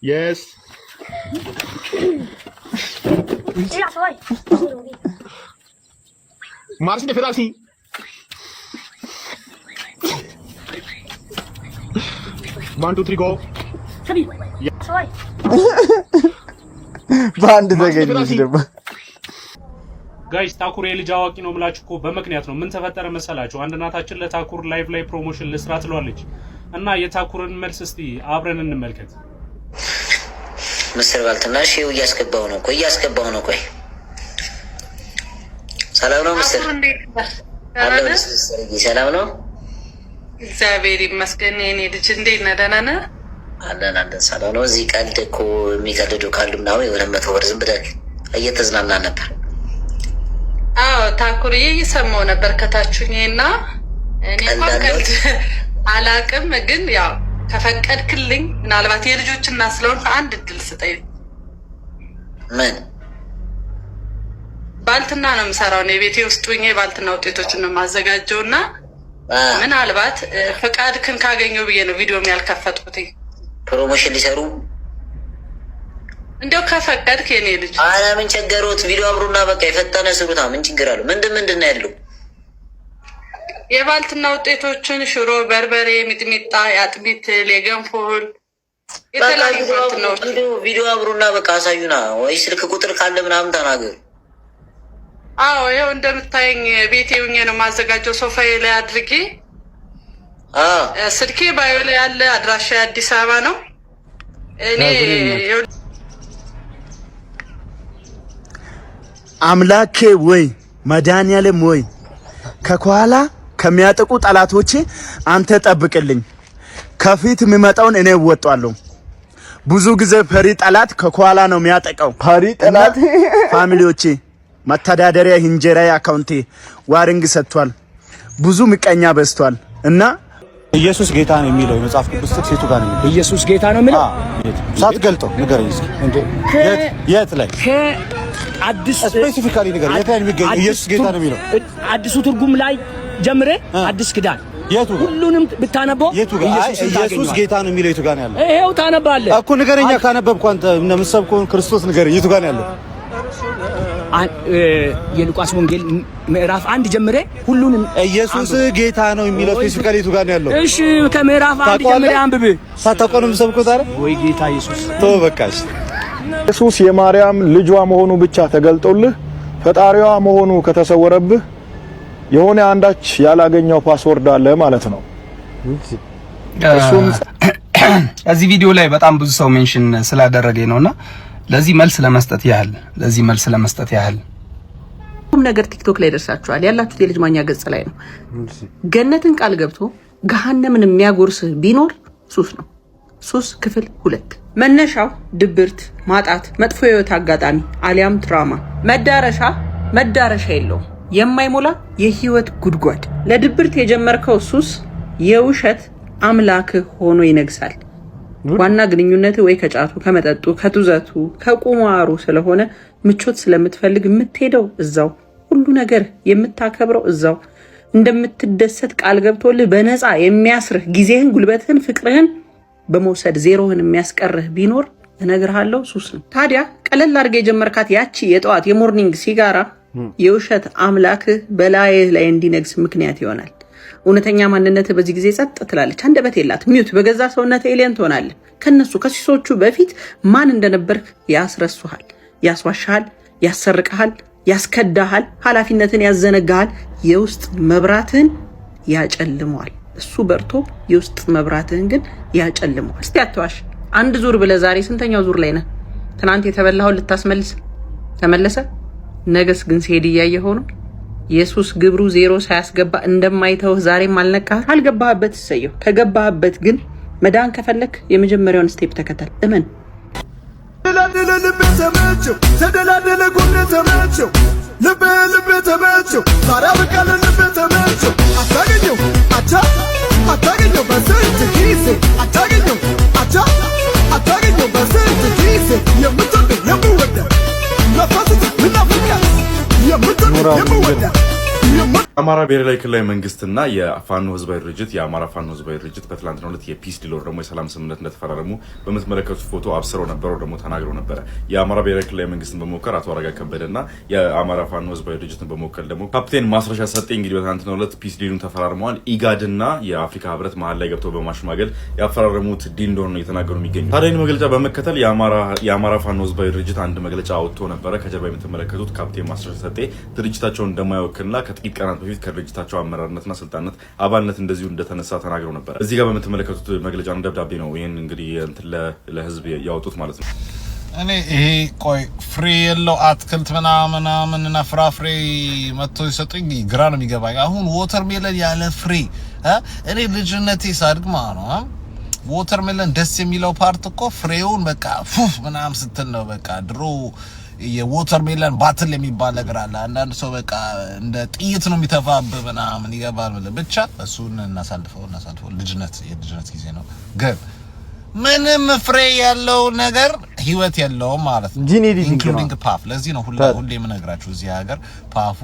Yes. Marcha de pedal, sim. One, two, three, go. በአንድ ተገኘች ደግሞ ጋይስ ታኩር የልጅ አዋቂ ነው ብላችሁ እኮ በመክንያት ነው። ምን ተፈጠረ መሰላችሁ? አንድ እናታችን ለታኩር ላይቭ ላይ ፕሮሞሽን ልስራ ትሏለች እና የታኩርን መልስ እስቲ አብረን እንመልከት። ምስር ባልትና ሺው እያስገባው ነው። ቆይ ሰላም ነው ምስር? ሰላም ነው እግዚአብሔር ይመስገን። የኔ ልጅ እንዴት ነህ? ደህና ነህ? አለን ሰላም ነው። እዚህ ቀልድ እኮ የሚቀልዱ ካሉ ምናምን የሆነ 100 ብር ዝም ብለን እየተዝናና ነበር። አዎ ታኩርዬ እየሰማሁ ነበር ከታችሁኝና እኔ እንኳን አላቅም፣ ግን ያው ከፈቀድክልኝ ምናልባት የልጆች እና ስለሆነ አንድ እድል ስጠኝ። ምን ባልትና ነው የምሰራው ነው የቤቴ ውስጥ ሆኜ ባልትና ውጤቶችን ነው የማዘጋጀውና ምናልባት ፈቃድክን ካገኘው ብዬ ነው ቪዲዮም ያልከፈትኩት። ፕሮሞሽን ሊሰሩ እንደው ከፈቀድክ የኔ ልጅ። አረ ምን ቸገሮት? ቪዲዮ አምሩና በቃ የፈጠነ ስሩታ። ምን ችግር አለው? ምንድን ነው ያለው? የባልትና ውጤቶችን ሽሮ፣ በርበሬ፣ ሚጥሚጣ፣ የአጥሚት፣ የገንፎል የተለያዩ ባልትናዎች ቪዲዮ አምሩና በቃ አሳዩና፣ ወይ ስልክ ቁጥር ካለ ምናምን ተናገሩ። አዎ ይኸው እንደምታየኝ ቤቴ ሆኜ ነው የማዘጋጀው። ሶፋዬ ላይ አድርጌ ስልኬ ባዮ ላይ ያለ አድራሻ አዲስ አበባ ነው። እኔ አምላኬ ወይ መድኃኒዓለም ወይ ከኋላ ከሚያጠቁ ጠላቶቼ አንተ ጠብቅልኝ። ከፊት የሚመጣውን እኔ እወጣለሁ። ብዙ ጊዜ ፈሪ ጠላት ከኋላ ነው የሚያጠቃው። ፈሪ ጠላት ፋሚሊዎቼ መተዳደሪያ እንጀራ አካውንቴ ዋርንግ ሰጥቷል። ብዙ ምቀኛ በዝቷል እና ኢየሱስ ጌታ ነው የሚለው የመጽሐፍ ቅዱስ ጥቅስ የቱ ጋር ነው? ኢየሱስ ጌታ ነው የሚለው ሳትገልጠው ንገረኝ እስኪ። እንዴ የት ላይ አዲስ ስፔሲፊካሊ ንገረኝ። የት ላይ የሚገኘው ኢየሱስ ጌታ ነው የሚለው? አዲሱ ትርጉም ላይ ጀምሬ አዲስ ኪዳን የቱ ሁሉንም ብታነበው ኢየሱስ ጌታ ነው የሚለው የቱ ጋር ነው ያለው? ይሄው ታነባለህ እኮ ንገረኛ። ካነበብኩ አንተ እንደምትሰብከው ክርስቶስ ንገረኝ የቱ ጋር ነው ያለው? የሉቃስ ወንጌል ምዕራፍ 1 ጀምሬ ሁሉንም ኢየሱስ ጌታ ነው የሚለው ስፔሲፊካሊ የቱ ጋር ነው ያለው? እሺ ከምዕራፍ 1 ጀምሬ አንብብ። ሳታውቀው ነው የምትሰብከው ታዲያ? ወይ ጌታ ኢየሱስ ተው በቃሽ። ኢየሱስ የማርያም ልጇ መሆኑ ብቻ ተገልጦልህ ፈጣሪዋ መሆኑ ከተሰወረብህ የሆነ አንዳች ያላገኘው ፓስወርድ አለ ማለት ነው። እዚህ ቪዲዮ ላይ በጣም ብዙ ሰው ሜንሽን ስላደረገኝ ነውና ለዚህ መልስ ለመስጠት ያህል ሁሉም ነገር ቲክቶክ ላይ ደርሳችኋል። ያላችሁት የልጅ ማኛ ገጽ ላይ ነው። ገነትን ቃል ገብቶ ገሃነምን የሚያጎርስ ቢኖር ሱስ ነው። ሱስ ክፍል 2 መነሻው ድብርት፣ ማጣት፣ መጥፎ የህይወት አጋጣሚ አሊያም ትራማ፣ መዳረሻ የለውም። የማይሞላ የህይወት ጉድጓድ። ለድብርት የጀመርከው ሱስ የውሸት አምላክህ ሆኖ ይነግሳል። ዋና ግንኙነት ወይ ከጫቱ፣ ከመጠጡ፣ ከቱዘቱ፣ ከቁማሩ ስለሆነ ምቾት ስለምትፈልግ የምትሄደው እዛው፣ ሁሉ ነገር የምታከብረው እዛው፣ እንደምትደሰት ቃል ገብቶልህ በነፃ የሚያስርህ ጊዜህን፣ ጉልበትህን፣ ፍቅርህን በመውሰድ ዜሮህን የሚያስቀርህ ቢኖር እነግርሃለሁ ሱስ ነው። ታዲያ ቀለል አድርገህ የጀመርካት ያቺ የጠዋት የሞርኒንግ ሲጋራ የውሸት አምላክህ በላይህ ላይ እንዲነግስ ምክንያት ይሆናል። እውነተኛ ማንነትህ በዚህ ጊዜ ጸጥ ትላለች። አንደበት የላት ሚዩት፣ በገዛ ሰውነት ኤሊየን ትሆናለህ። ከነሱ ከሲሶቹ በፊት ማን እንደነበርክ ያስረሱሃል፣ ያስዋሻሃል፣ ያሰርቅሃል፣ ያስከዳሃል፣ ኃላፊነትን ያዘነጋሃል፣ የውስጥ መብራትህን ያጨልመዋል። እሱ በርቶ የውስጥ መብራትህን ግን ያጨልመዋል። እስቲ አትዋሽ። አንድ ዙር ብለህ ዛሬ ስንተኛው ዙር ላይ ነህ? ትናንት የተበላኸውን ልታስመልስ ተመለሰ። ነገስ ግን ሲሄድ እያየኸው ነው። ኢየሱስ ግብሩ ዜሮ ሳያስገባ እንደማይተውህ ዛሬም አልነቃህ። አልገባህበት እሰየው። ከገባህበት ግን መዳን ከፈለክ የመጀመሪያውን ስቴፕ ተከተል። እመን። ተደላደለ ልቤ ተመቸው፣ ተደላደለ ጎኔ ተመቸው፣ ልቤ ተመቸው፣ ዛሬ አበቃለ ልቤ ተመቸው። አታገኘው አቻ አታገኘው በስንት ጊዜ አታገኘው አቻ አታገኘው በስንት ጊዜ የምትወደው የምወደው ነፋስት ምናፍቃት የምትወደው የምወደው የአማራ ብሔራዊ ክልላዊ መንግስትና የፋኖ ህዝባዊ ድርጅት የአማራ ፋኖ ህዝባዊ ድርጅት በትላንትናው ዕለት የፒስ ዲል ወር ደግሞ የሰላም ስምምነት እንደተፈራረሙ በምትመለከቱት ፎቶ አብስረው ነበረው ደግሞ ተናግረው ነበረ። የአማራ ብሔራዊ ክልላዊ መንግስትን በመወከል አቶ አረጋ ከበደና የአማራ ፋኖ ህዝባዊ ድርጅትን በመወከል ደግሞ ካፕቴን ማስረሻ ሰጤ እንግዲህ በትላንትናው ዕለት ፒስ ዲሉን ተፈራርመዋል። ኢጋድና የአፍሪካ ህብረት መሀል ላይ ገብተው በማሽማገል ያፈራረሙት ዲል እንደሆነ ነው የተናገሩ የሚገኙ። ታዲያ መግለጫ በመከተል የአማራ ፋኖ ህዝባዊ ድርጅት አንድ መግለጫ አውጥቶ ነበረ። ከጀርባ የምትመለከቱት ካፕቴን ማስረሻ ሰጤ ድርጅታቸውን እንደማይወክልና ከጥቂት ቀናት በፊት ከድርጅታቸው አመራርነትና ስልጣንነት አባልነት እንደዚሁ እንደተነሳ ተናግረው ነበር። እዚህ ጋር በምትመለከቱት መግለጫ ደብዳቤ ነው ይሄን እንግዲህ እንትን ለህዝብ ያወጡት ማለት ነው። እኔ ይሄ ቆይ ፍሬ የለው አትክልት ምናምንና ፍራፍሬ መጥቶ ይሰጡኝ ግራ ነው የሚገባኝ። አሁን ዎተር ሜለን ያለ ፍሬ እኔ ልጅነቴ ሳድግ ማለት ነው ዎተር ሜለን ደስ የሚለው ፓርት እኮ ፍሬውን በቃ ፉፍ ምናምን ስትል ነው። በቃ ድሮ የዎተር ሜለን ባትል የሚባል ነገር አለ። አንዳንድ ሰው በቃ እንደ ጥይት ነው የሚተፋብህ ምናምን ይገባል። ብቻ እሱን እናሳልፈው የልጅነት ጊዜ ነው። ግን ምንም ፍሬ ያለው ነገር ህይወት የለውም ማለት ነው። ኢንክሉዲንግ ፓፍ። ለዚህ ነው ሁሌ የምነግራችሁ እዚህ ሀገር ፓፉ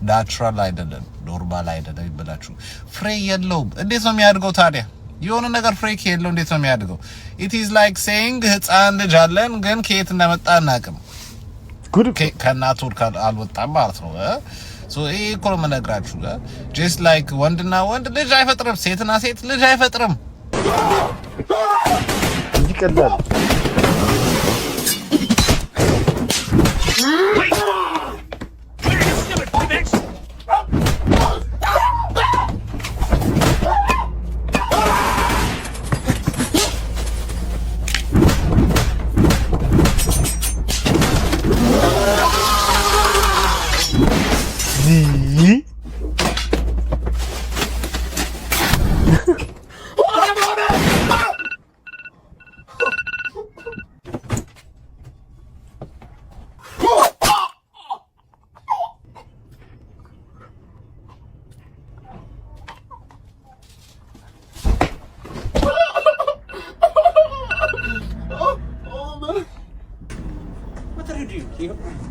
ናቹራል አይደለም፣ ኖርማል አይደለም ይብላችሁ። ፍሬ የለውም። እንዴት ነው የሚያድገው ታዲያ? የሆነ ነገር ፍሬ ከሌለው እንዴት ነው የሚያድገው? ኢት ኢዝ ላይክ ሴይንግ ህፃን ልጅ አለን ግን ከየት እንደመጣ አናውቅም። ጉድ ከእናቱ አልወጣም ማለት ነው። ሶ ይሄ እኮ ነው የምነግራችሁ። ጀስት ላይክ ወንድና ወንድ ልጅ አይፈጥርም፣ ሴትና ሴት ልጅ አይፈጥርም። ይቀላል።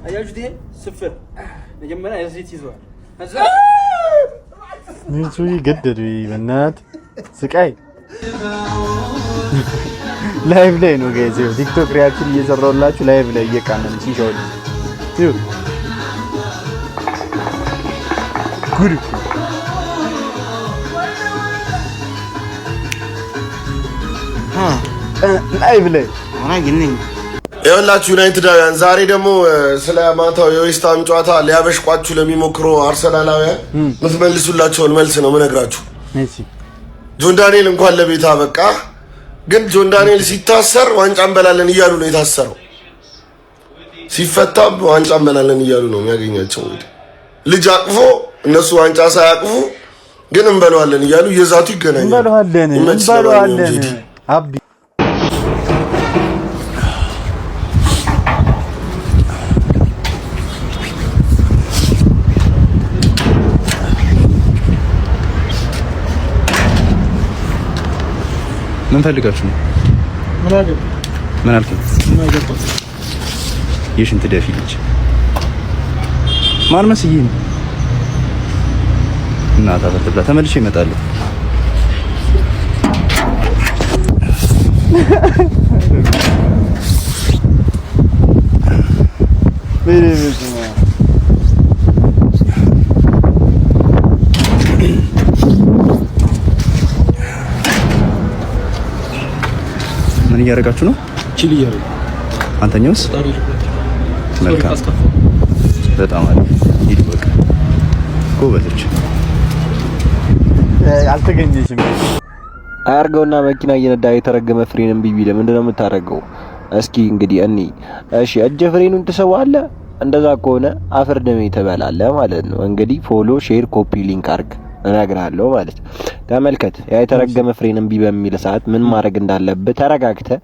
አያጁት ይሄ ስፍር መጀመሪያ እዚህ ይዟል። ከዛ ምንሱ ይገደዱ ይመናት ስቃይ ላይቭ ላይ ነው ጋይስ። ቲክቶክ ሪአክሽን እየሰራሁላችሁ ላይቭ ላይ እየቃነን ሲሾል ይሁ ጉድ ላይቭ ላይ አናግነኝ ይኸውላችሁ ዩናይትዳውያን ዛሬ ደግሞ ስለ ማታው የዌስትሃም ጨዋታ ሊያበሽቋችሁ ለሚሞክሩ አርሰናላውያን ምትመልሱላቸውን መልስ ነው የምነግራችሁ። ጆን ዳንኤል እንኳን ለቤት አበቃ፣ ግን ጆን ዳንኤል ሲታሰር ዋንጫ እንበላለን እያሉ ነው የታሰረው። ሲፈታም ዋንጫ እንበላለን እያሉ ነው የሚያገኛቸው። እንግዲህ ልጅ አቅፎ እነሱ ዋንጫ ሳያቅፉ ግን እንበለዋለን እያሉ እየዛቱ ይገናኛሉ። እንበለዋለን አቢ ምን ፈልጋችሁ ነው? ምን አልከኝ? የሽንት ደፊ ልጅ ማን መስዬ ነው? እና ታፈተላ ተመልሼ እመጣለሁ። ምን እያደረጋችሁ ነው? ቺሊ እያደረጉ። አንተኛውስ? መልካም በጣም አሪፍ። ሂድ በቃ ጎበዞች። አልተገኘሽም። አያርገውና መኪና እየነዳ የተረገመ ፍሬንም ቢቢ ለምንድነው የምታረገው? እስኪ እንግዲህ እኔ እሺ እጀ ፍሬኑን ትሰዋለህ። እንደዛ ከሆነ አፈር ደሜ ትበላለህ ማለት ነው። እንግዲህ ፎሎ፣ ሼር፣ ኮፒ ሊንክ አርግ እነግርሃለሁ ማለት ነው። ተመልከት ያ የተረገመ ፍሬንም ቢቢ በሚል ሰዓት ምን ማድረግ እንዳለብህ ተረጋግተህ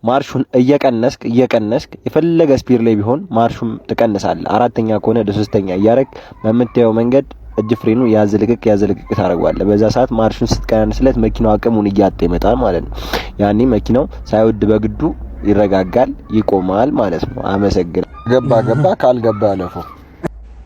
ማርሹን እየቀነስክ የፈለገ ስፒድ ላይ ቢሆን ማርሹን ትቀንሳለህ። አራተኛ ከሆነ ወደ ሶስተኛ እያረግ በምታየው መንገድ እጅ ፍሬኑ ያዝልቅቅ ታረጋለህ። በዛ ሰዓት ማርሹን ስትቀንስለት መኪናው አቅሙን እያጣ ይመጣል ማለት ነው። ያኔ መኪናው ሳይወድ በግዱ ይረጋጋል፣ ይቆማል ማለት ነው። አመሰግናለሁ። ገባ ካልገባ ለፎ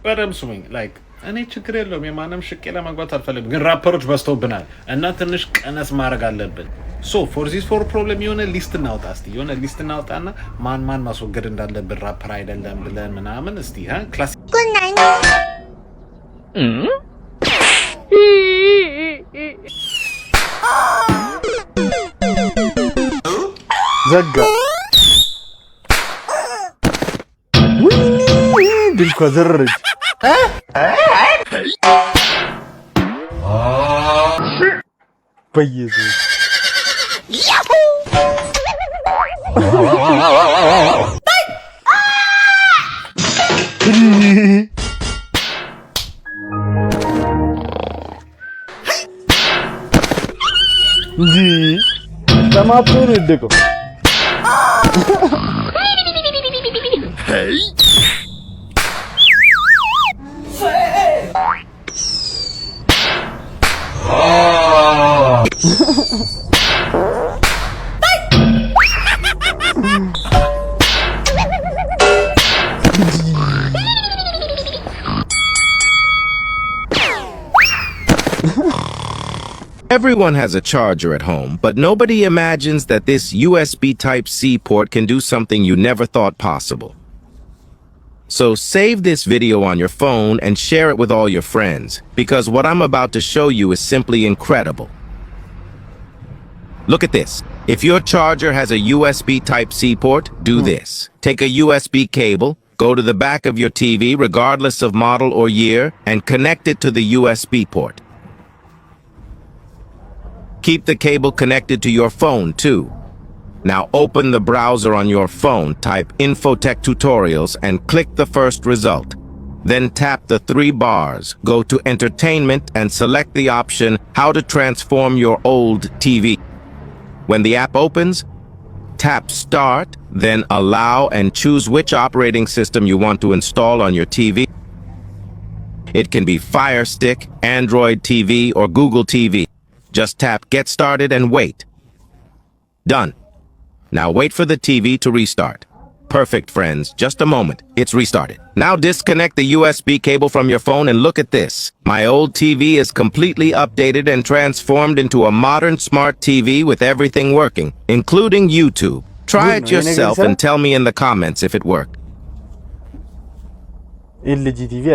በደም ስሙኝ ላይክ እኔ ችግር የለውም የማንም ሽቄ ለመግባት አልፈልግም፣ ግን ራፐሮች በዝተውብናል እና ትንሽ ቀነስ ማድረግ አለብን። ሶ ፎር ዚስ ፎር ፕሮብለም የሆነ ሊስት እናውጣ እስቲ፣ የሆነ ሊስት እናውጣና ማን ማስወገድ እንዳለብን ራፐር አይደለም ብለን ምናምን እስቲ ክላስ ዘጋ ድልኳ ዘረች በኢየሱስ እንጂ ተማጥቶ ነው የደቀው። Everyone has a charger at home, but nobody imagines that this USB Type-C port can do something you never thought possible. So save this video on your phone and share it with all your friends, because what I'm about to show you is simply incredible. Look at this. If your charger has a USB Type-C port, do this. Take a USB cable, go to the back of your TV regardless of model or year, and connect it to the USB port. Keep the cable connected to your phone too. Now open the browser on your phone, type Infotech Tutorials and click the first result. Then tap the 3 bars, go to Entertainment and select the option How to Transform Your Old TV. When the app opens, tap Start, then Allow and choose which operating system you want to install on your TV. It can be Fire Stick, Android TV, or Google TV. Just tap Get Started and wait. Done. Now wait for the TV to restart. Perfect, friends. Just a moment. It's restarted. Now disconnect the USB cable from your phone and look at this. My old TV is completely updated and transformed into a modern smart TV with everything working, including YouTube. Try it yourself and tell me in the comments if it worked. LG TV